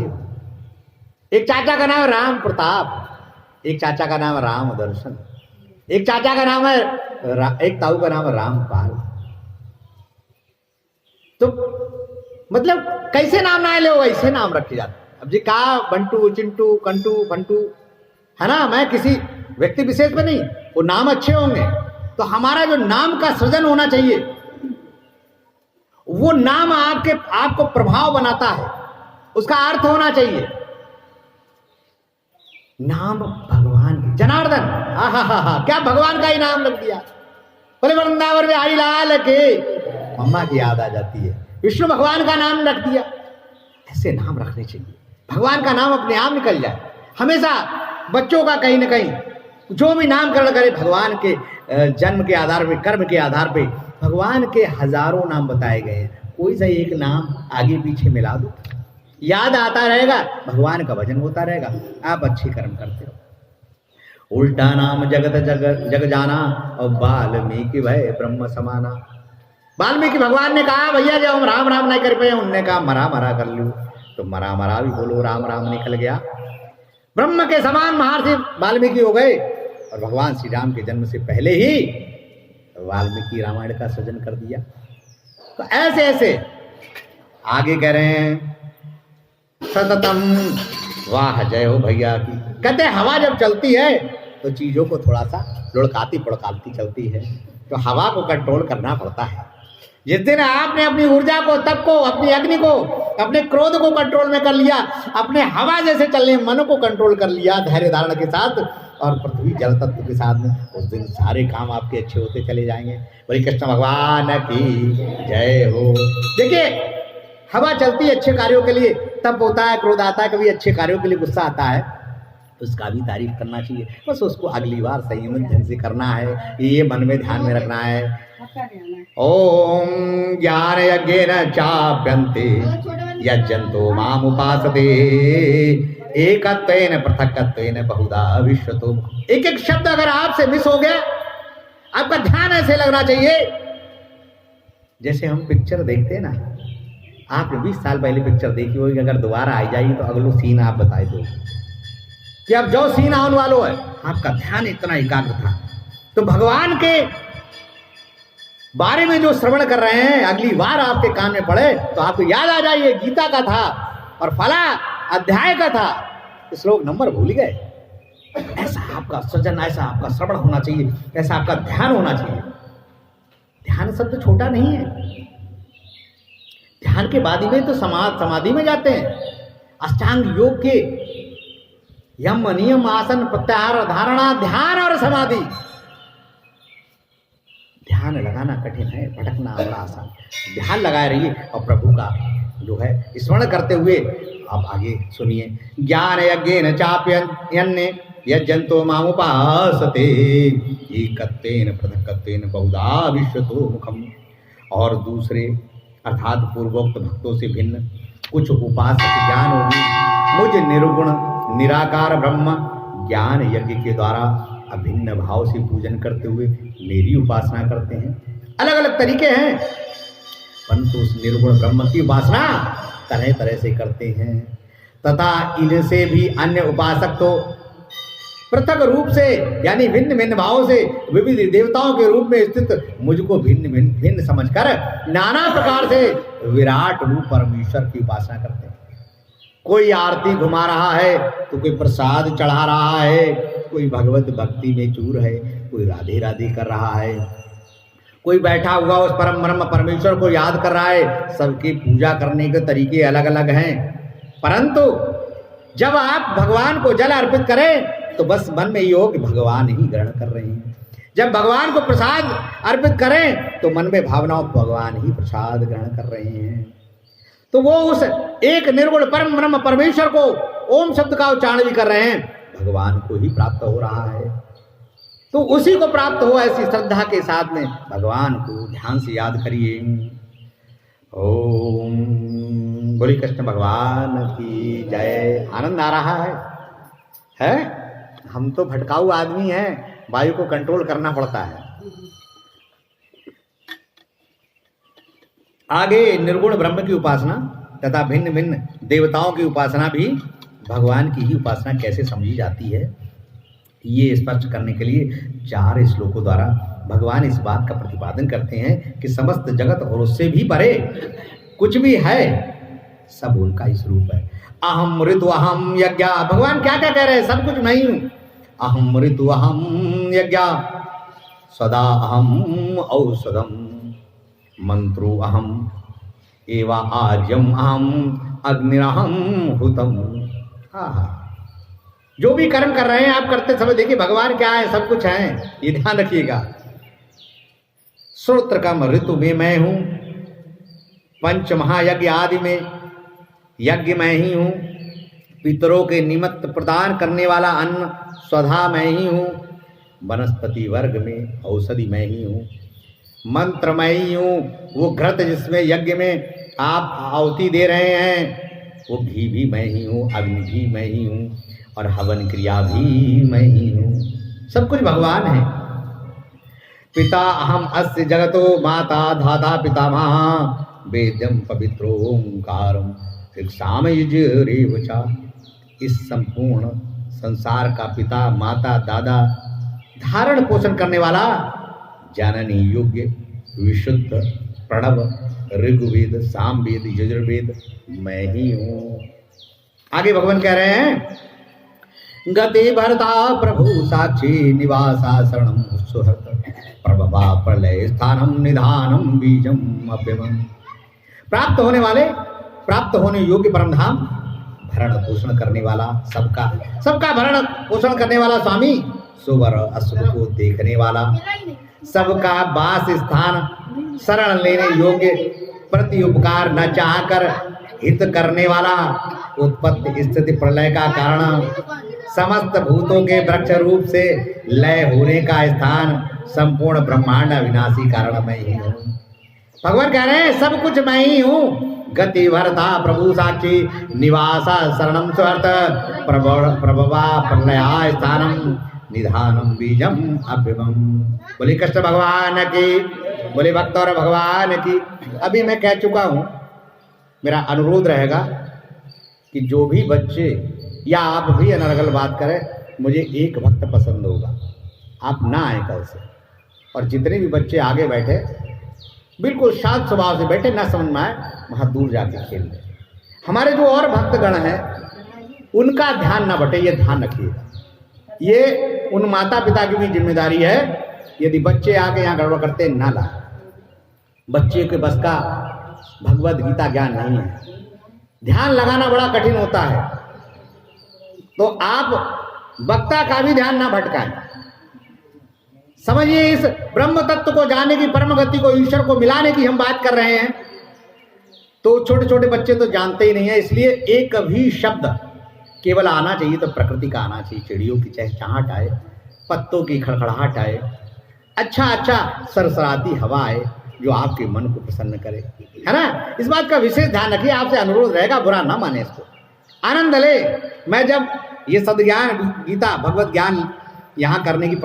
एक चाचा का नाम है राम प्रताप, एक चाचा का नाम है राम दर्शन, एक चाचा का नाम है एक ताऊ का नाम है रामपाल। तो मतलब कैसे नाम ना ले वैसे नाम रखे जाते। अब जी कहा बंटू चिंटू कंटू फंटू है ना, मैं किसी व्यक्ति विशेष में नहीं, वो नाम अच्छे होंगे। तो हमारा जो नाम का सृजन होना चाहिए, वो नाम आपको प्रभाव बनाता है, उसका अर्थ होना चाहिए। नाम भगवान के जनार्दन, हा, क्या भगवान का ही नाम रख दिया। बोले वृंदावन में आई लाल के, मम्मा की याद आ जाती है। विष्णु भगवान का नाम रख दिया। ऐसे नाम रखने चाहिए, भगवान का नाम अपने आप निकल जाए। हमेशा बच्चों का कहीं ना कहीं जो भी नामकरण करे भगवान के जन्म के आधार पे, कर्म के आधार पे भगवान के हजारों नाम बताए गए हैं, कोई सा एक नाम आगे पीछे मिला दो, याद आता रहेगा, भगवान का भजन होता रहेगा, आप अच्छे कर्म करते रहो। उल्टा नाम जगत जग जाना और वाल्मीकि भय ब्रह्म समाना। वाल्मीकि भगवान ने कहा भैया जब हम राम राम नहीं कर पाए, उनने कहा मरा मरा कर लूं, तो मरा मरा भी बोलो, राम राम निकल गया। ब्रह्म के समान महर्षि वाल्मीकि हो गए और भगवान श्री राम के जन्म से पहले ही वाल्मीकि रामायण का सृजन कर दिया। तो ऐसे ऐसे आगे कह रहे हैं सततम, वाह जय हो भैया की। कहते हवा जब चलती है तो चीजों को थोड़ा सा लुढ़काती पड़काती चलती है, तो हवा को कंट्रोल करना पड़ता है। जिस दिन आपने अपनी ऊर्जा को, तप को, अपनी अग्नि को, अपने क्रोध को कंट्रोल में कर लिया, अपने हवा जैसे चलने मन को कंट्रोल कर लिया धैर्य धारण के साथ और पृथ्वी जल तत्व के साथ में, उस दिन सारे काम आपके अच्छे होते चले जाएंगे। बोले कृष्ण भगवान की जय हो। देखिए हवा चलती है अच्छे कार्यों के लिए, तप होता है, क्रोध आता है, कभी अच्छे कार्यों के लिए गुस्सा आता है, उसका भी तारीफ करना चाहिए। बस उसको अगली बार संयमित ढंग से करना है, ये मन में ध्यान में रखना है। ओम ज्ञान यज्ञेन चाप्यन्ते यज्जन्तो माम उपासते एकत्वेन पृथक्त्वेन बहुधा विश्वतो। एक एक शब्द अगर आपसे मिस हो गया, आपका ध्यान ऐसे लगना चाहिए जैसे हम पिक्चर देखते हैं ना, आपने 20 साल पहले पिक्चर देखी होगी, अगर दोबारा आई जाएगी तो अगलो सीन आप बताए दो कि अब जो सीन आने वाला है, आपका ध्यान इतना एकाग्र था। तो भगवान के बारे में जो श्रवण कर रहे हैं, अगली बार आपके कान में पड़े तो आपको याद आ जाए ये गीता का था और फला अध्याय का था, श्लोक नंबर भूल गए। ऐसा आपका सृजन, ऐसा आपका श्रवण होना चाहिए, ऐसा आपका ध्यान होना चाहिए। ध्यान शब्द छोटा नहीं है। ध्यान के बाद में तो समाधि में जाते हैं। अष्टांग योग के यम नियम आसन प्रत्याहार धारणा ध्यान और समाधि। ध्यान लगाना कठिन है, भटकना बड़ा आसान। ध्यान लगाए रहिए और प्रभु का जो है स्मरण करते हुए आप आगे सुनिए। ज्ञान यज्ञेन चाप्यन्ने यज्जन्तो मामुपासते एकत्वेन पृथक्त्वेन बहुधा विश्वतो मुखम। और दूसरे अर्थात पूर्वोक्त भक्तों से भिन्न कुछ उपासक ज्ञान होगी मुझ निर्गुण निराकार ब्रह्म ज्ञान यज्ञ के द्वारा अभिन्न भाव से पूजन करते हुए मेरी उपासना करते हैं। अलग अलग तरीके हैं, परंतु उस निर्गुण ब्रह्म की उपासना तरह तरह से करते हैं। तथा इनसे भी अन्य उपासक तो पृथक रूप से यानी भिन्न भिन्न भाव से विविध देवताओं के रूप में स्थित मुझको भिन्न भिन्न समझकर नाना प्रकार से विराट रूप परमेश्वर की उपासना करते हैं। कोई आरती घुमा रहा है तो कोई प्रसाद चढ़ा रहा है, कोई भगवत भक्ति में चूर है, कोई राधे राधे कर रहा है, कोई बैठा हुआ उस परम ब्रह्म परमेश्वर को याद कर रहा है। सबकी पूजा करने के तरीके अलग अलग हैं, परंतु जब आप भगवान को जल अर्पित करें तो बस मन में ये हो कि भगवान ही ग्रहण कर रहे हैं। जब भगवान को प्रसाद अर्पित करें तो मन में भावनाओं भगवान ही प्रसाद ग्रहण कर रहे हैं। तो वो उस एक निर्गुण परम ब्रह्म परमेश्वर को ओम शब्द का उच्चारण भी कर रहे हैं, भगवान को ही प्राप्त हो रहा है। तो उसी को प्राप्त हो ऐसी श्रद्धा के साथ में भगवान को ध्यान से याद करिए। ओम बोले कृष्ण भगवान की जय। आनंद आ रहा है? हम तो भटकाऊ आदमी हैं, वायु को कंट्रोल करना पड़ता है। आगे निर्गुण ब्रह्म की उपासना तथा भिन्न भिन्न देवताओं की उपासना भी भगवान की ही उपासना कैसे समझी जाती है, ये स्पष्ट करने के लिए 4 श्लोकों द्वारा भगवान इस बात का प्रतिपादन करते हैं कि समस्त जगत और उससे भी परे कुछ भी है, सब उनका ही स्वरूप है। अहम ऋतु अहम यज्ञ। भगवान क्या क्या कह रहे हैं? सब कुछ मैं ही हूं। अहम ऋतु अहम यज्ञ सदा अहम औषधम मंत्रो अहम एवा आज्यम अहम अग्निरहम हुतम। जो भी कर्म कर रहे हैं आप करते समय देखिए भगवान क्या है, सब कुछ है, ये ध्यान रखिएगा। श्रोत्रकम ऋतु में मैं हूं, पंच महायज्ञ आदि में यज्ञ मैं ही हूं, पितरों के निमित्त प्रदान करने वाला अन्न स्वधा मैं ही हूं, वनस्पति वर्ग में औषधि मैं ही हूं, मंत्र मैं ही हूं, वो घृत जिसमें यज्ञ में आप आहुति दे रहे हैं वो घी भी मैं ही हूं, अग्नि भी मैं ही हूं, और हवन क्रिया भी मैं ही हूं, सब कुछ भगवान है। पिता अहम अस्य जगतो माता धाता पितामह वेद्यम पवित्रो ओंकारम ऋक्सामयुजरेवचा। इस संपूर्ण संसार का पिता माता दादा धारण पोषण करने वाला जाननी योग्य विशुद्ध प्रणव ऋग्वेद सामवेद यजुर्वेद मैं ही हूँ। आगे भगवान कह रहे हैं गति भरता प्रभु साक्षी निवासा शरणम सुहृत प्रभवा प्रलय स्थानम निधानम बीजम अभ्यमम। प्राप्त होने वाले प्राप्त होने योग्य परम धाम भरण पोषण करने वाला सबका भरण पोषण करने वाला स्वामी सुवर अशुभ को देखने वाला सबका वास स्थान शरण लेने योग्य प्रति उपकार न चाहकर हित करने वाला उत्पत्ति स्थिति प्रलय का कारण समस्त भूतों के वृक्ष रूप से लय होने का स्थान संपूर्ण ब्रह्मांड अविनाशी कारण मैं ही हूँ। भगवान कह रहे हैं सब कुछ मैं ही हूँ। गति भरता प्रभु साक्षी निवासा शरणम स्वर्त प्रभवा प्रलया स्थानम निधानम बीजम अभ्यमम। बोले कृष्ण भगवान की, बोले भक्त और भगवान की। अभी मैं कह चुका हूँ, मेरा अनुरोध रहेगा कि जो भी बच्चे या आप भी अनर्गल बात करें, मुझे एक भक्त पसंद होगा, आप ना आए कल से। और जितने भी बच्चे आगे बैठे बिल्कुल शांत स्वभाव से बैठे, ना समझ में आए वहाँ दूर जाके खेल लें। हमारे जो और भक्तगण हैं उनका ध्यान ना बटे, ये ध्यान रखिएगा। ये उन माता पिता की भी जिम्मेदारी है, यदि बच्चे आके यहाँ गड़बड़ करते ना ला। बच्चे के बस का भगवद गीता ज्ञान नहीं है, ध्यान लगाना बड़ा कठिन होता है। तो आप वक्ता का भी ध्यान ना भटकाएं। समझिए इस ब्रह्म तत्व को जानने की, परम गति को, ईश्वर को मिलाने की हम बात कर रहे हैं। तो छोटे छोटे बच्चे तो जानते ही नहीं है, इसलिए एक भी शब्द केवल आना चाहिए तो प्रकृति का आना चाहिए। चिड़ियों की चहचहाहट आए, पत्तों की खड़खड़ाहट आए, अच्छा सरसराती हवा आए जो आपके मन को प्रसन्न करे, है ना। इस बात का विशेष ध्यान रखिए, आपसे अनुरोध रहेगा, बुरा ना माने इसको, आनंद ले। मैं जब ये सदज्ञान गीता भगवत ज्ञान यहाँ करने की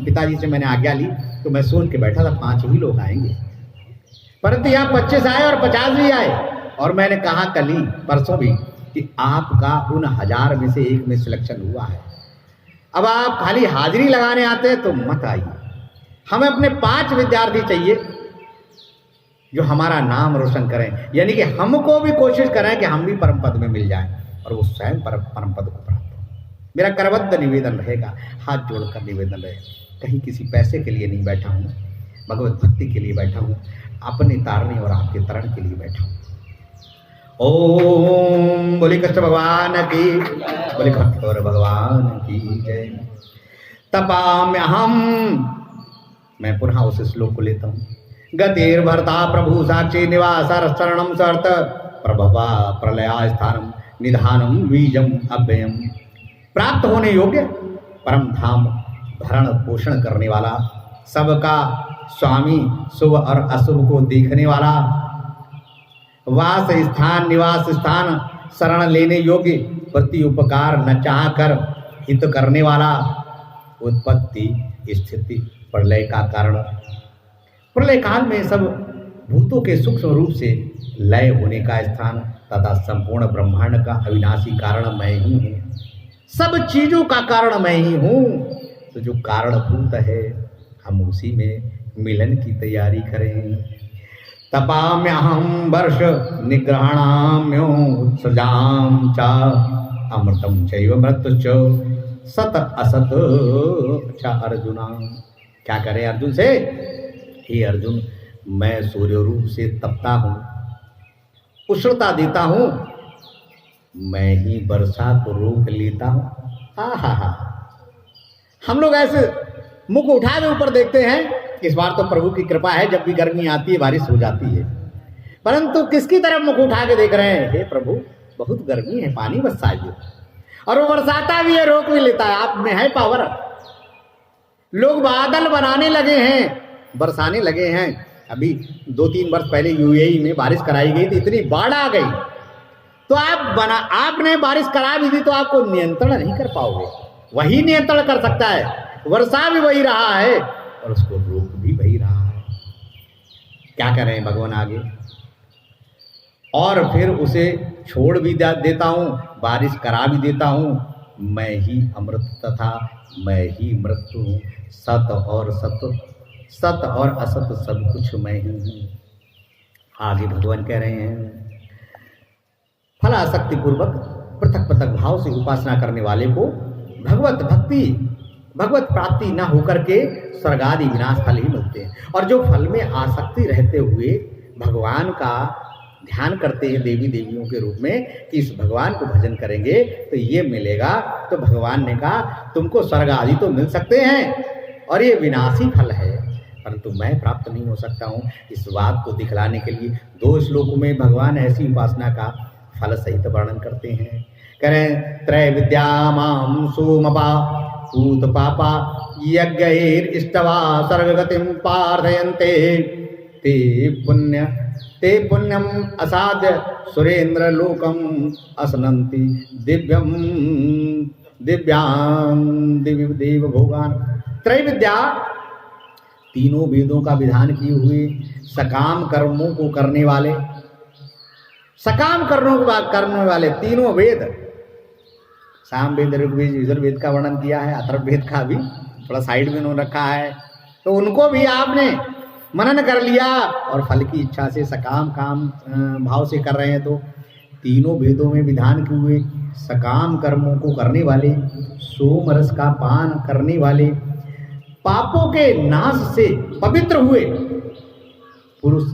पिताजी से मैंने आज्ञा ली तो मैं सोच के बैठा था 5 ही लोग आएंगे, परंतु यहाँ 25 आए और 50 भी आए। और मैंने कहा कल ही परसों भी कि आपका उन 1000 में से 1 में सिलेक्शन हुआ है। अब आप खाली हाजिरी लगाने आते हैं तो मत आइए। हमें अपने 5 विद्यार्थी चाहिए जो हमारा नाम रोशन करें, यानी कि हमको भी कोशिश करें कि हम भी परम पद में मिल जाएं और वो स्वयं परम पद को प्राप्त हो। मेरा करबद्ध निवेदन रहेगा, हाथ जोड़कर निवेदन रहे, कहीं किसी पैसे के लिए नहीं बैठा हूँ, भगवत भक्ति के लिए बैठा हूँ, अपने तारने और आपके तरण के लिए बैठा हूँ। ओम बोले कृष्ण भगवान की, बोले भक्त और भगवान की जय। तपाम्यहम, मैं पुनः उस श्लोक को लेता हूँ। गतिर भरता प्रभु साक्षी निवास शरणम सर्त प्रभवा प्रलया स्थानम निधानम बीजम अभ्ययम। प्राप्त होने योग्य परम धाम भरण पोषण करने वाला, सबका स्वामी, शुभ और अशुभ को देखने वाला, वास स्थान निवास स्थान शरण लेने योग्य, प्रति उपकार न चाह कर हित करने वाला, उत्पत्ति स्थिति प्रलय का कारण। प्रलय काल में सब भूतों के सूक्ष्म रूप से लय होने का स्थान तथा संपूर्ण ब्रह्मांड का अविनाशी कारण मैं ही हूँ। सब चीजों का कारण मैं ही हूँ। तो जो कारणभूत है हम उसी में मिलन की तैयारी करें। तपाम्यहम वर्ष निग्रहणाम्यो सजाम चा अमृतम चैव मृत्युश्च सत असत। अच्छा अर्जुना, क्या करें अर्जुन से? हे अर्जुन, मैं सूर्य रूप से तपता हूँ, उष्णता देता हूँ, मैं ही वर्षा को रोक लेता हूँ, आहा, हम लोग ऐसे मुख उठा के ऊपर देखते हैं। इस बार तो प्रभु की कृपा है, जब भी गर्मी आती है बारिश हो जाती है, परंतु किसकी तरफ मुख उठा के देख रहे हैं? हे प्रभु, बहुत गर्मी है, पानी बरसाइए। और वो बरसाता भी है, रोक भी लेता है। आप में है पावर। लोग बादल बनाने लगे हैं, बरसाने लगे हैं। अभी 2-3 वर्ष पहले यूएई में बारिश कराई गई थी, इतनी बाढ़ आ गई, तो आपने बारिश करा भी दी तो आपको नियंत्रण नहीं कर पाओगे। वही नियंत्रण कर सकता है। वर्षा भी वही रहा है और उसको रोक भी वही रहा है। क्या करें भगवान आगे? और फिर उसे छोड़ भी देता हूँ, बारिश करा भी देता हूँ। मैं ही अमृत तथा मैं ही मृत्यु हूँ। सत और असत सब कुछ मैं ही हूँ। आगे भगवान कह रहे हैं, फलासक्ति पूर्वक पृथक पृथक भाव से उपासना करने वाले को भगवत प्राप्ति न होकर के स्वर्ग आदि विनाश फल ही मिलते हैं। और जो फल में आसक्ति रहते हुए भगवान का ध्यान करते हैं देवी देवियों के रूप में कि इस भगवान को भजन करेंगे तो ये मिलेगा, तो भगवान ने कहा तुमको स्वर्ग आदि तो मिल सकते हैं और ये विनाशी फल है, परंतु मैं प्राप्त नहीं हो सकता हूँ। इस बात को दिखलाने के लिए 2 श्लोकों में भगवान ऐसी उपासना का फल सहित वर्णन करते हैं। करें त्रय विद्या माम सोमपा पूत पापा यज्ञैर इष्टवा स्वर्गगतिम पार्थयन्ते ते पुण्यम असाध्य सुरेंद्र लोकम असनंति दिव्यां देव भोगान। त्रय विद्या, तीनों वेदों का विधान किए हुए सकाम कर्मों को करने वाले, सकाम कर्मों को करने वाले तीनों वेद, साम वेद, ऋग्वेद, यजुर्वेद का वर्णन किया है, अथर्ववेद का भी थोड़ा साइड में उन्होंने रखा है, तो उनको भी आपने मनन कर लिया और फल की इच्छा से सकाम काम भाव से कर रहे हैं। तो तीनों वेदों में विधान किए हुए सकाम कर्मों को करने वाले, सोम रस का पान करने वाले, पापों के नाश से पवित्र हुए पुरुष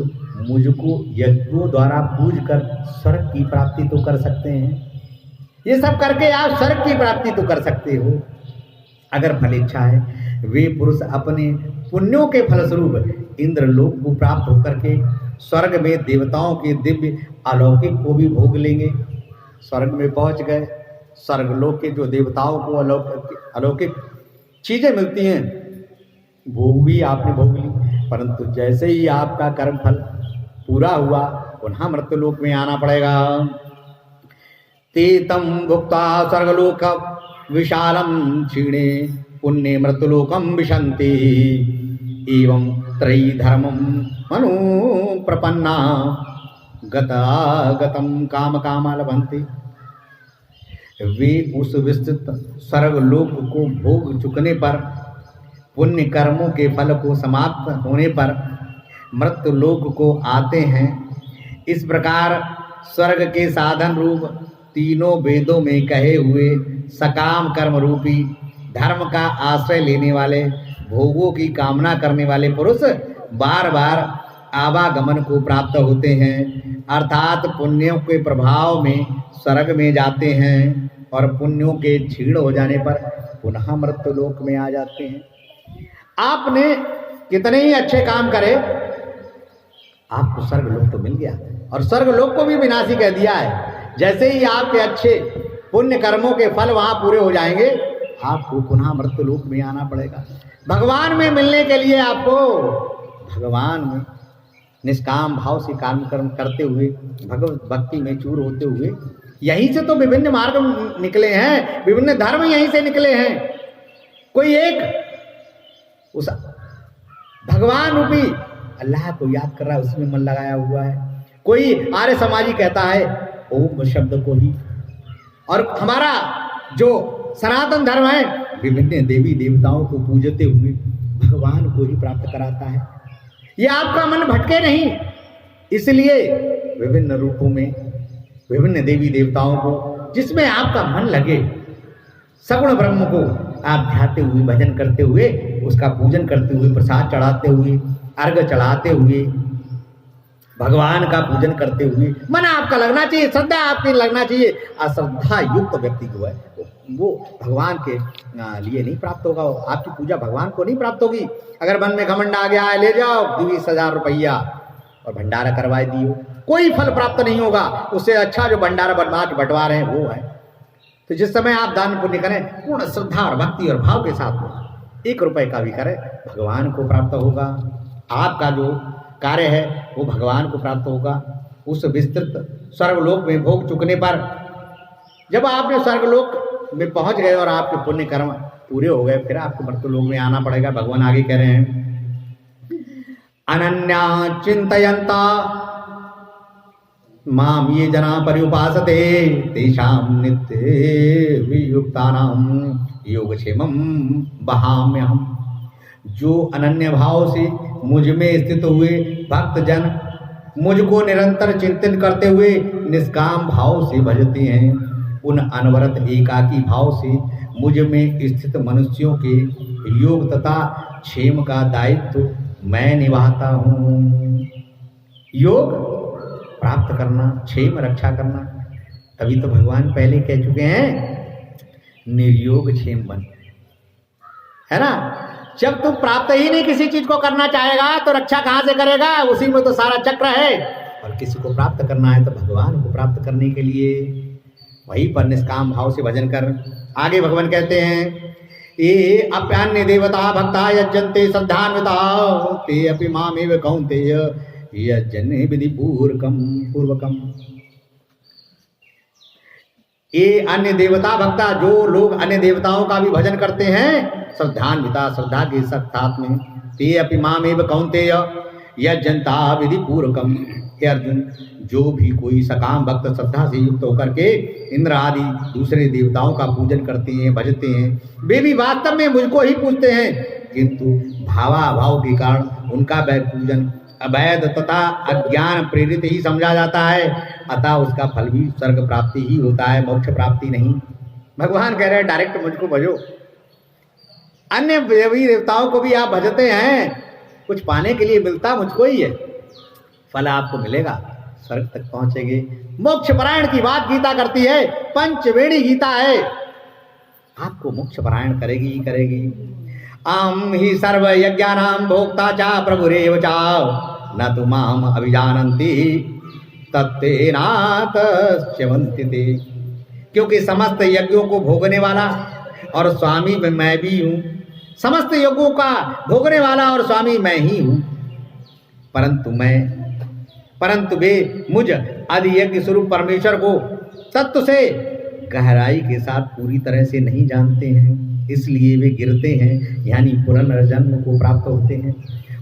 मुझको यज्ञों द्वारा पूज कर स्वर्ग की प्राप्ति तो कर सकते हैं। ये सब करके आप स्वर्ग की प्राप्ति तो कर सकते हो अगर फल इच्छा है। वे पुरुष अपने पुण्यों के फलस्वरूप इंद्रलोक को प्राप्त होकर के स्वर्ग में देवताओं के दिव्य अलौकिक को भी भोग लेंगे। स्वर्ग में पहुंच गए, स्वर्गलोक के जो देवताओं को अलौकिक चीजें मिलती हैं वो भी आपने भोग ली, परंतु जैसे ही आपका कर्म फल पूरा हुआ पुनः मृत्युलोक में आना पड़ेगा। तेतम भुक्ता स्वर्गलोक विशालम क्षीणे पुण्य मृत्युलोकम विशन्ति एवं त्रयी धर्मम मनु प्रपन्ना गतम काम कामा लभन्ति। वे उस विस्तृत स्वर्गलोक को भोग चुकने पर, पुण्य कर्मों के फल को समाप्त होने पर मृत्युलोक को आते हैं। इस प्रकार स्वर्ग के साधन रूप तीनों वेदों में कहे हुए सकाम कर्म रूपी धर्म का आश्रय लेने वाले, भोगों की कामना करने वाले पुरुष बार बार आवागमन को प्राप्त होते हैं, अर्थात पुण्यों के प्रभाव में स्वर्ग में जाते हैं और पुण्यों के क्षीण हो जाने पर पुनः मृत्युलोक में आ जाते हैं। आपने कितने ही अच्छे काम करे, आपको स्वर्गलोक तो मिल गया और स्वर्गलोक को भी विनाशी कह दिया है। जैसे ही आपके अच्छे पुण्य कर्मों के फल वहां पूरे हो जाएंगे, आपको पुनः मृत्युलोक में आना पड़ेगा। भगवान में मिलने के लिए आपको भगवान में निष्काम भाव से कर्म करते हुए, भगवत भक्ति में चूर होते हुए, यहीं से तो विभिन्न मार्ग निकले हैं, विभिन्न धर्म यहीं से निकले हैं। कोई एक उस भगवान रूपी अल्लाह को याद कर रहा है, उसमें मन लगाया हुआ है। कोई आर्य समाजी कहता है ओम शब्द को ही, और हमारा जो सनातन धर्म है विभिन्न देवी देवताओं को पूजते हुए भगवान को ही प्राप्त कराता है। ये आपका मन भटके नहीं, इसलिए विभिन्न रूपों में विभिन्न देवी देवताओं को जिसमें आपका मन लगे, सगुण ब्रह्म को आप ध्याते हुए, भजन करते हुए, उसका पूजन करते हुए, प्रसाद चढ़ाते हुए, अर्घ चढ़ाते हुए, भगवान का पूजन करते हुए मन आपका लगना चाहिए, श्रद्धा आपकी लगना चाहिए। अश्रद्धा युक्त व्यक्ति जो है वो भगवान के लिए नहीं प्राप्त होगा, आपकी पूजा भगवान को नहीं प्राप्त होगी। अगर मन में घमंड आ गया है, ले जाओ 20,000 रुपया और भंडारा करवाए दियो, कोई फल प्राप्त नहीं होगा। उससे अच्छा जो भंडारा बंटवा रहे हैं वो है। तो जिस समय आप दान पुण्य करें पूर्ण श्रद्धा और भक्ति और भाव के साथ में, 1 रुपए का भी करें, भगवान को प्राप्त होगा। आपका जो कार्य है वो भगवान को प्राप्त होगा। उस विस्तृत स्वर्गलोक में भोग चुकने पर, जब आपने स्वर्गलोक में पहुंच गए और आपके पुण्य कर्म पूरे हो गए, फिर आपको मर्त्यलोक में आना पड़ेगा। भगवान आगे कह रहे हैं, अनन्या चिंतयन्ता माम ये जना पर्युपासते तेषां नित्य वियुक्तानां योगक्षेमं वहाम्यहम्। जो अनन्य भाव से मुझ में स्थित हुए भक्त जन मुझको निरंतर चिंतन करते हुए निष्काम भाव से भजते हैं, उन अनवरत एकाकी भाव से मुझ में स्थित मनुष्यों के योग तथा क्षेम का दायित्व मैं निभाता हूँ। योग प्राप्त करना, क्षेम रक्षा करना, तभी तो भगवान पहले कह चुके हैं निर्योग क्षेम बन, है ना। जब तुम प्राप्त ही नहीं किसी चीज को करना चाहेगा तो रक्षा कहां से करेगा? उसी में तो सारा चक्र है। और किसी को प्राप्त करना है तो भगवान को प्राप्त करने के लिए वहीं पर निष्काम भाव से भजन कर। आगे भगवान कहते हैं, ये अप्यान्य देवता भक्ता यज्जन्ते श्रद्धान्विता ते अपि मामेव कौन्तेय यज्जन्ने विधि पूर्वकम। ये अन्य देवता भक्ता, जो लोग अन्य देवताओं का भी भजन करते हैं श्रद्धान्विता, श्रद्धा के साथ में, ते अपि मामेव कौन्तेय यज्जन्ता विधि पूर्वकम। हे अर्जुन, जो भी कोई सकाम भक्त श्रद्धा से युक्त होकर के इंद्र आदि दूसरे देवताओं का पूजन करते हैं, भजते हैं, वे भी वास्तव में मुझको ही पूजते हैं, किंतु भावाभाव के कारण उनका वह पूजन अवैध तथा अज्ञान प्रेरित ही समझा जाता है। अतः उसका फल भी स्वर्ग प्राप्ति ही होता है, मोक्ष प्राप्ति नहीं। भगवान कह रहे हैं डायरेक्ट मुझको भजो। अन्य देवी देवताओं को भी आप भजते हैं, कुछ पाने के लिए मिलता मुझको ही है, फल आपको मिलेगा, स्वर्ग तक पहुंचेंगे। मोक्ष परायण की बात गीता करती है, पंचवेणी गीता है, आपको मोक्ष परायण करेगी ही करेगी। अहं हि सर्व यज्ञानां भोक्ता च प्रभुरेव च न तु माम अभिजानन्ति तत्तेनातश्च्यवन्ति ते। क्योंकि समस्त यज्ञों को भोगने वाला और स्वामी मैं भी हूँ, समस्त यज्ञों का भोगने वाला और स्वामी मैं ही हूँ, परंतु वे मुझ आदि यज्ञ स्वरूप परमेश्वर को तत्व से गहराई के साथ पूरी तरह से नहीं जानते हैं, इसलिए वे गिरते हैं, यानी पुनर्जन्म को प्राप्त होते हैं।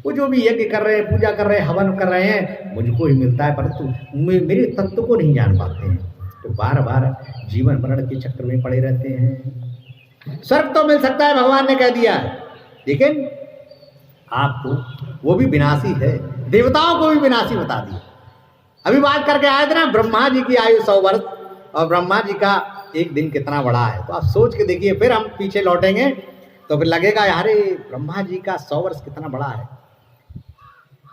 वो जो भी यज्ञ कर रहे हैं, पूजा कर रहे हैं, हवन कर रहे हैं, मुझको ही मिलता है, परंतु मेरे तत्व को नहीं जान पाते हैं, तो बार बार जीवन मरण के चक्र में पड़े रहते हैं। स्वर्ग तो मिल सकता है, भगवान ने कह दिया है, लेकिन आपको वो भी विनाशी है, देवताओं को भी विनाशी बता दिया। अभी बात करके आए थे ना, ब्रह्मा जी की आयु 100 वर्ष और ब्रह्मा जी का एक दिन कितना बड़ा है, तो आप सोच के देखिए। फिर हम पीछे लौटेंगे तो फिर लगेगा यार ब्रह्मा जी का 100 वर्ष कितना बड़ा है।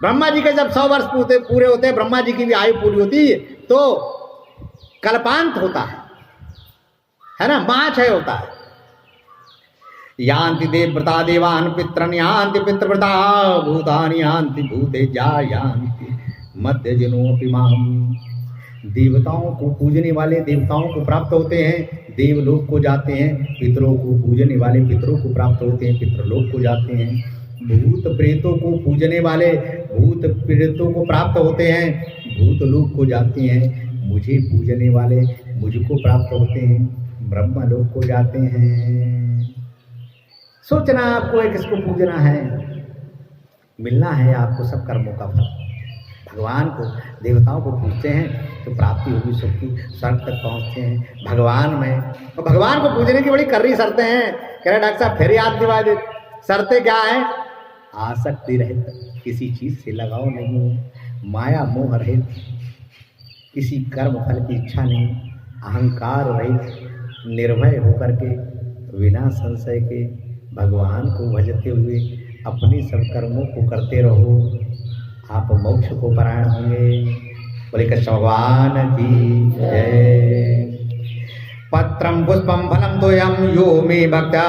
ब्रह्मा जी के जब 100 वर्ष पूरे होते हैं, ब्रह्मा जी की भी आयु पूरी होती है, तो कल्पांत होता है ना, महाक्षय होता है। यान्ति देवव्रता देवान् पितॄन् यान्ति पितृव्रता भूतानि यान्ति भूतेजा यान्ति मध्यजनोऽपि माम्। देवताओं को पूजने वाले देवताओं को प्राप्त होते हैं, देवलोक को जाते हैं, पितरों को पूजने वाले पितरों को प्राप्त होते हैं, पितृलोक को जाते हैं। भूत प्रेतों को पूजने वाले भूत प्रेतों को प्राप्त होते हैं, भूतलोक को जाते हैं। मुझे पूजने वाले मुझको प्राप्त होते हैं, ब्रह्मलोक को जाते हैं। सोचना आपको है किसको पूजना है, मिलना है आपको सब कर्मों का फल। भगवान को देवताओं को पूजते हैं तो प्राप्ति होगी सुख की, स्वर्ग तक पहुँचते हैं भगवान में। तो भगवान को पूजने की बड़ी कर्री शर्तें हैं। कह रहे डॉक्टर साहब फिर याद दिवा दे, शर्तें क्या है? आसक्ति रहित, किसी चीज़ से लगाव नहीं, माया मोह रहित, किसी कर्म फल की इच्छा नहीं, अहंकार रहित, निर्भय होकर के बिना संशय के भगवान को भजते हुए अपने सब कर्मों को करते रहो, आप मोक्ष को परायण होंगे। बोले कृष्ण भगवान की जय। पत्रम पुष्पम फलम तोयम यो मे भक्त्या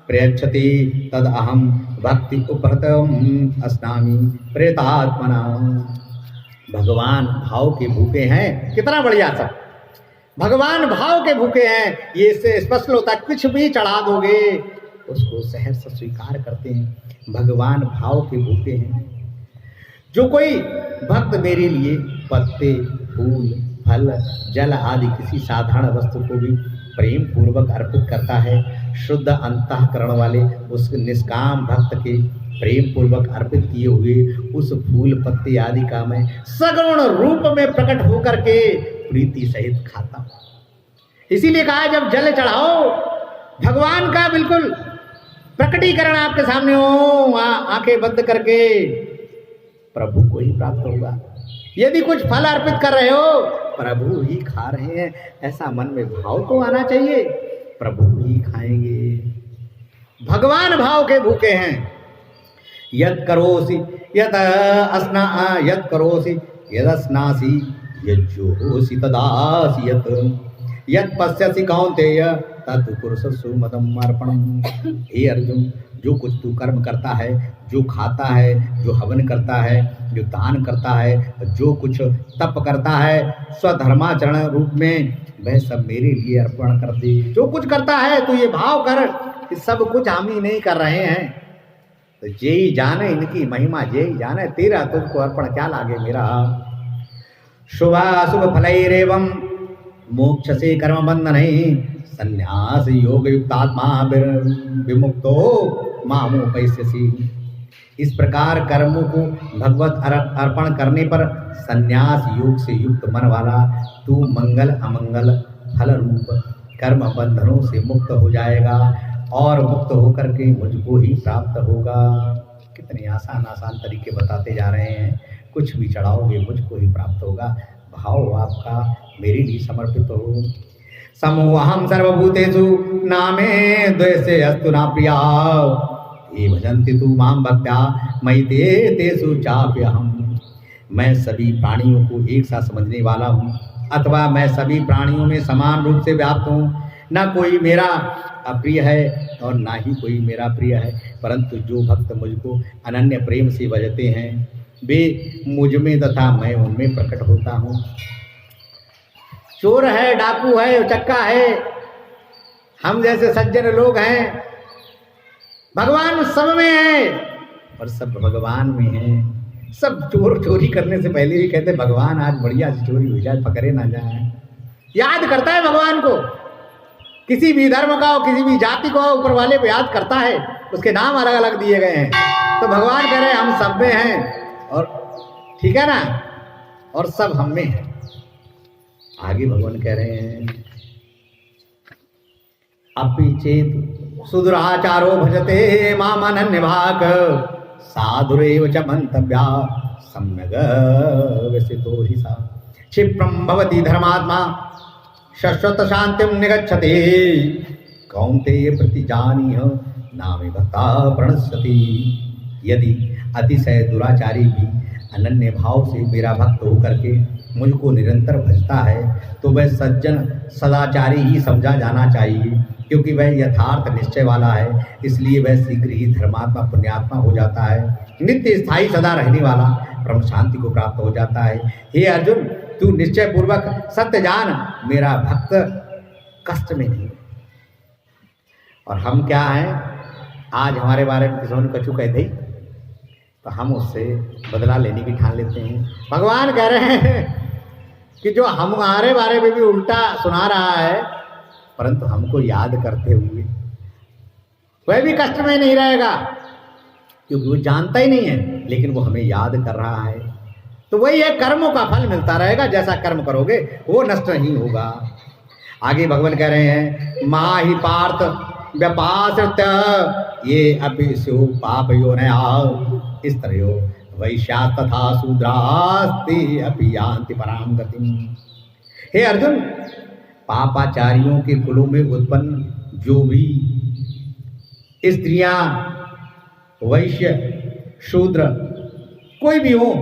प्रयच्छति तद अहम भक्ति उपहृतम अस्नामि प्रेतात्मना। भगवान भाव के भूखे हैं, कितना बढ़िया सब, भगवान भाव के भूखे हैं, ये इससे स्पष्ट होता है। कुछ भी चढ़ा दोगे उसको सहर्ष से स्वीकार करते हैं। भगवान भाव के भूखे हैं। जो कोई भक्त मेरे लिए पत्ते, फूल, फल, जल आदि किसी साधारण वस्तु को भी प्रेम पूर्वक अर्पित करता है, शुद्ध अंतःकरण वाले उस निष्काम भक्त के प्रेम पूर्वक अर्पित किए हुए उस फूल पत्ते आदि का मैं सगुण रूप में प्रकट होकर के प्रीति सहित खाता हूं। इसीलिए कहा जब जल चढ़ाओ भगवान का बिल्कुल प्रकटीकरण आपके सामने हो, आंखें बंद करके प्रभु को ही प्राप्त होगा। यदि कुछ फल अर्पित कर रहे हो प्रभु ही खा रहे हैं, ऐसा मन में भाव तो आना चाहिए, प्रभु ही खाएंगे। भगवान भाव के भूखे हैं। यद करोसि यद अस्ना यद करोसि यदस्नासि यज्जोसि तदासि यद पश्यसि कौन्तेय तत् कुरुषसु मदम् अर्पणम्। हे अर्जुन, जो कुछ तू कर्म करता है, जो खाता है, जो हवन करता है, जो दान करता है, जो कुछ तप करता है स्वधर्माचरण रूप में, वह सब मेरे लिए अर्पण कर दे। जो कुछ करता है तो ये भाव कर कि सब कुछ हम ही नहीं कर रहे हैं, तो जे ही जाने इनकी महिमा, जे ही जाने तेरा तुझको अर्पण क्या लागे मेरा। शुभाशुभ फलैरेवं मोक्ष से कर्म बंधन नहीं संन्यास योग युक्तात्मा विमुक्तो मामो पैस्यसि। इस प्रकार कर्मों को भगवत अर्पण करने पर संन्यास योग से युक्त मन वाला तू मंगल अमंगल फल रूप कर्म बंधनों से मुक्त हो जाएगा और मुक्त होकर के मुझको ही प्राप्त होगा। कितने आसान आसान तरीके बताते जा रहे हैं। कुछ भी चढ़ाओगे मुझको ही प्राप्त होगा। भाव आपका मेरे लिए समर्पित हो। समूहम सर्वभूतेषु नामे द्वैसे अस्तु ना प्रिया ये भजन्ति तू माम भक्त्या मयि तेषु चाप्यहम्। मैं सभी प्राणियों को एक साथ समझने वाला हूँ, अथवा मैं सभी प्राणियों में समान रूप से व्याप्त हूँ। न कोई मेरा अप्रिय है और ना ही कोई मेरा प्रिय है, परंतु जो भक्त मुझको अनन्य प्रेम से भजते हैं वे मुझ में तथा मैं उनमें प्रकट होता हूँ। चोर है, डाकू है, उचक्का है, हम जैसे सज्जन लोग हैं, भगवान सब में है और सब भगवान में है। सब चोर चोरी करने से पहले भी कहते भगवान आज बढ़िया सी चोरी हो जाए, पकड़े ना जाए। याद करता है भगवान को, किसी भी धर्म का हो, किसी भी जाति को ऊपर वाले को याद करता है। उसके नाम अलग अलग दिए गए हैं, तो भगवान कह रहे हैं हम सब में हैं और ठीक है ना, और सब हम में है। आगे भगवान कह रहे हैं अपि चेत सुदुराचारो भजते माम अनन्य भाग साधुरेव च मंतव्या सम्यग व्यसितो हि सा। क्षिप्रम भवति धर्मात्मा शाश्वत शांतिम निगच्छति कौन्तेय प्रतिजानीह नामे भक्ता प्रणश्यति। यदि अतिशय दुराचारी भी अनन्य भाव से मेरा भक्त होकर के मुझको निरंतर भजता है तो वह सज्जन सदाचारी ही समझा जाना चाहिए, क्योंकि वह यथार्थ निश्चय वाला है। इसलिए वह शीघ्र ही धर्मात्मा पुण्यात्मा हो जाता है, नित्य स्थायी सदा रहने वाला परम शांति को प्राप्त हो जाता है। हे अर्जुन, तू निश्चय पूर्वक सत्य जान, मेरा भक्त कष्ट में नहीं। और हम क्या हैं, आज हमारे बारे में किसी ने कछु कह दी तो हम उससे बदला लेने की ठान लेते हैं। भगवान कह रहे हैं कि जो हमारे बारे में भी उल्टा सुना रहा है, परंतु हमको याद करते हुए वह भी कष्ट में नहीं रहेगा, क्योंकि वो जानता ही नहीं है, लेकिन वो हमें याद कर रहा है। तो वही है, कर्मों का फल मिलता रहेगा। जैसा कर्म करोगे वो नष्ट नहीं होगा। आगे भगवान कह रहे हैं माहि पार्थ व्यपाश्रित ये अपि स्यु पापयो नया स्त्रियो वैश्या तथा शूद्रास्ति अपि यान्ति पराम गतिम। हे अर्जुन, पापाचारियों के कुलों में उत्पन्न जो भी स्त्रियां, वैश्य, शूद्र कोई भी हो,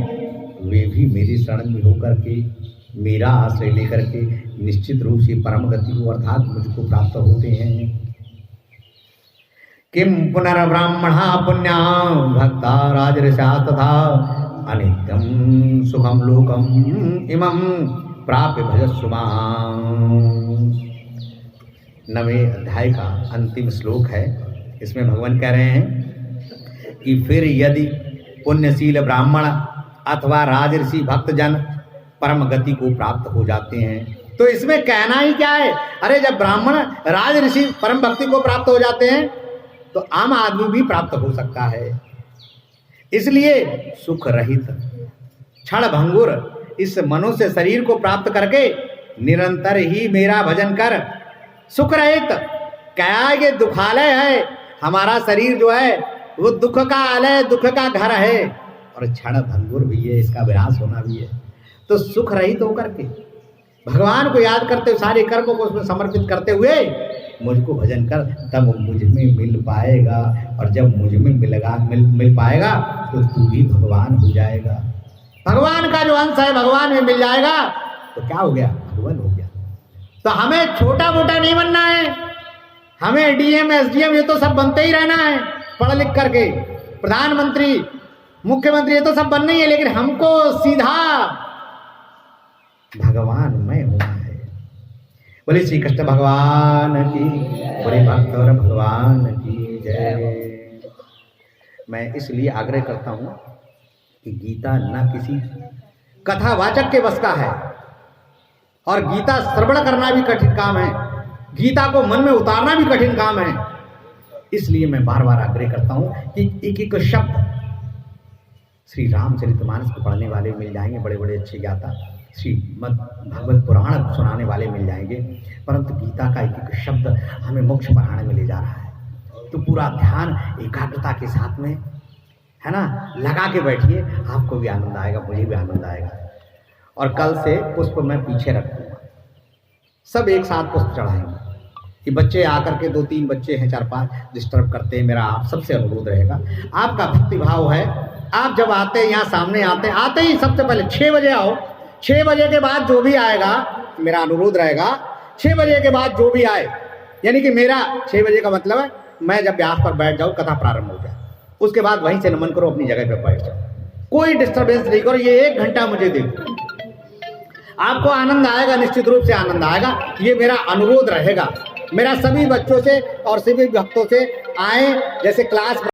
वे भी मेरी शरण में होकर के मेरा आश्रय लेकर के निश्चित रूप से परम गति को अर्थात मुझको प्राप्त होते हैं। किम पुनर्ब्राह्मणा पुण्या भक्ता राजर्षा तथा अनित्यम सुखम लोकम इमं प्राप्य भजस्व मां। 9वें अध्याय का अंतिम श्लोक है। इसमें भगवान कह रहे हैं कि फिर यदि पुण्यशील ब्राह्मण अथवा राजर्षि भक्तजन परम गति को प्राप्त हो जाते हैं तो इसमें कहना ही क्या है। अरे जब ब्राह्मण राजर्षि परम भक्ति को प्राप्त हो जाते हैं तो आम आदमी भी प्राप्त हो सकता है। इसलिए सुख रहित क्षण भंगुर इस मनुष्य शरीर को प्राप्त करके निरंतर ही मेरा भजन कर सुख रहित, क्या ये दुखालय है, हमारा शरीर जो है वो दुख का आलय, दुख का घर है और क्षण भंगुर भी है, इसका विनाश होना भी है। तो सुख रहित होकर के भगवान को याद करते हुए सारे कर्मों को उसमें समर्पित करते हुए मुझको भजन कर, तब मुझ में मिल पाएगा। और जब मुझ में मिल पाएगा तो तू भी भगवान हो जाएगा। भगवान का जो अंश है भगवान में मिल जाएगा तो क्या हो गया, भगवान हो गया। तो हमें छोटा मोटा नहीं बनना है, हमें डीएम एसडीएम ये तो सब बनते ही रहना है, पढ़ लिख करके प्रधानमंत्री मुख्यमंत्री ये तो सब बनना ही है, लेकिन हमको सीधा भगवान में होना है। बोले श्री कृष्ण भगवान की, बोले भक्त और भगवान की जय। मैं इसलिए आग्रह करता हूं कि गीता न किसी कथावाचक के बस का है और गीता श्रवण करना भी कठिन काम है, गीता को मन में उतारना भी कठिन काम है। इसलिए मैं बार बार आग्रह करता हूं कि एक एक शब्द श्री रामचरितमानस को पढ़ने वाले मिल जाएंगे, बड़े बड़े अच्छे ज्ञाता श्रीमद् भागवत पुराण सुनाने वाले मिल जाएंगे, परंतु गीता का एक एक शब्द हमें मोक्ष पढ़ाने में ले जा रहा है। तो पूरा ध्यान एकाग्रता के साथ में है ना लगा के बैठिए, आपको भी आनंद आएगा, मुझे भी आनंद आएगा। और कल से पुष्प मैं पीछे रखूँगा, सब एक साथ पुष्प चढ़ाएंगे कि बच्चे आकर के 2-3 बच्चे हैं 4-5 डिस्टर्ब करते हैं। मेरा आप सबसे अनुरोध रहेगा, आपका भक्ति भाव है, आप जब आते हैं यहाँ सामने आते ही सबसे पहले 6 बजे आओ। 6 बजे के बाद जो भी आएगा, मेरा अनुरोध रहेगा 6 बजे के बाद जो भी आए, यानी कि मेरा 6 बजे का मतलब है मैं जब व्यास पर बैठ जाऊँ, कथा प्रारंभ हो जाए, उसके बाद वहीं से नमन करो, अपनी जगह पर बैठ जाओ, कोई डिस्टर्बेंस नहीं करो। ये 1 घंटा मुझे दे दो, आपको आनंद आएगा, निश्चित रूप से आनंद आएगा। ये मेरा अनुरोध रहेगा, मेरा सभी बच्चों से और सभी भक्तों से आए, जैसे क्लास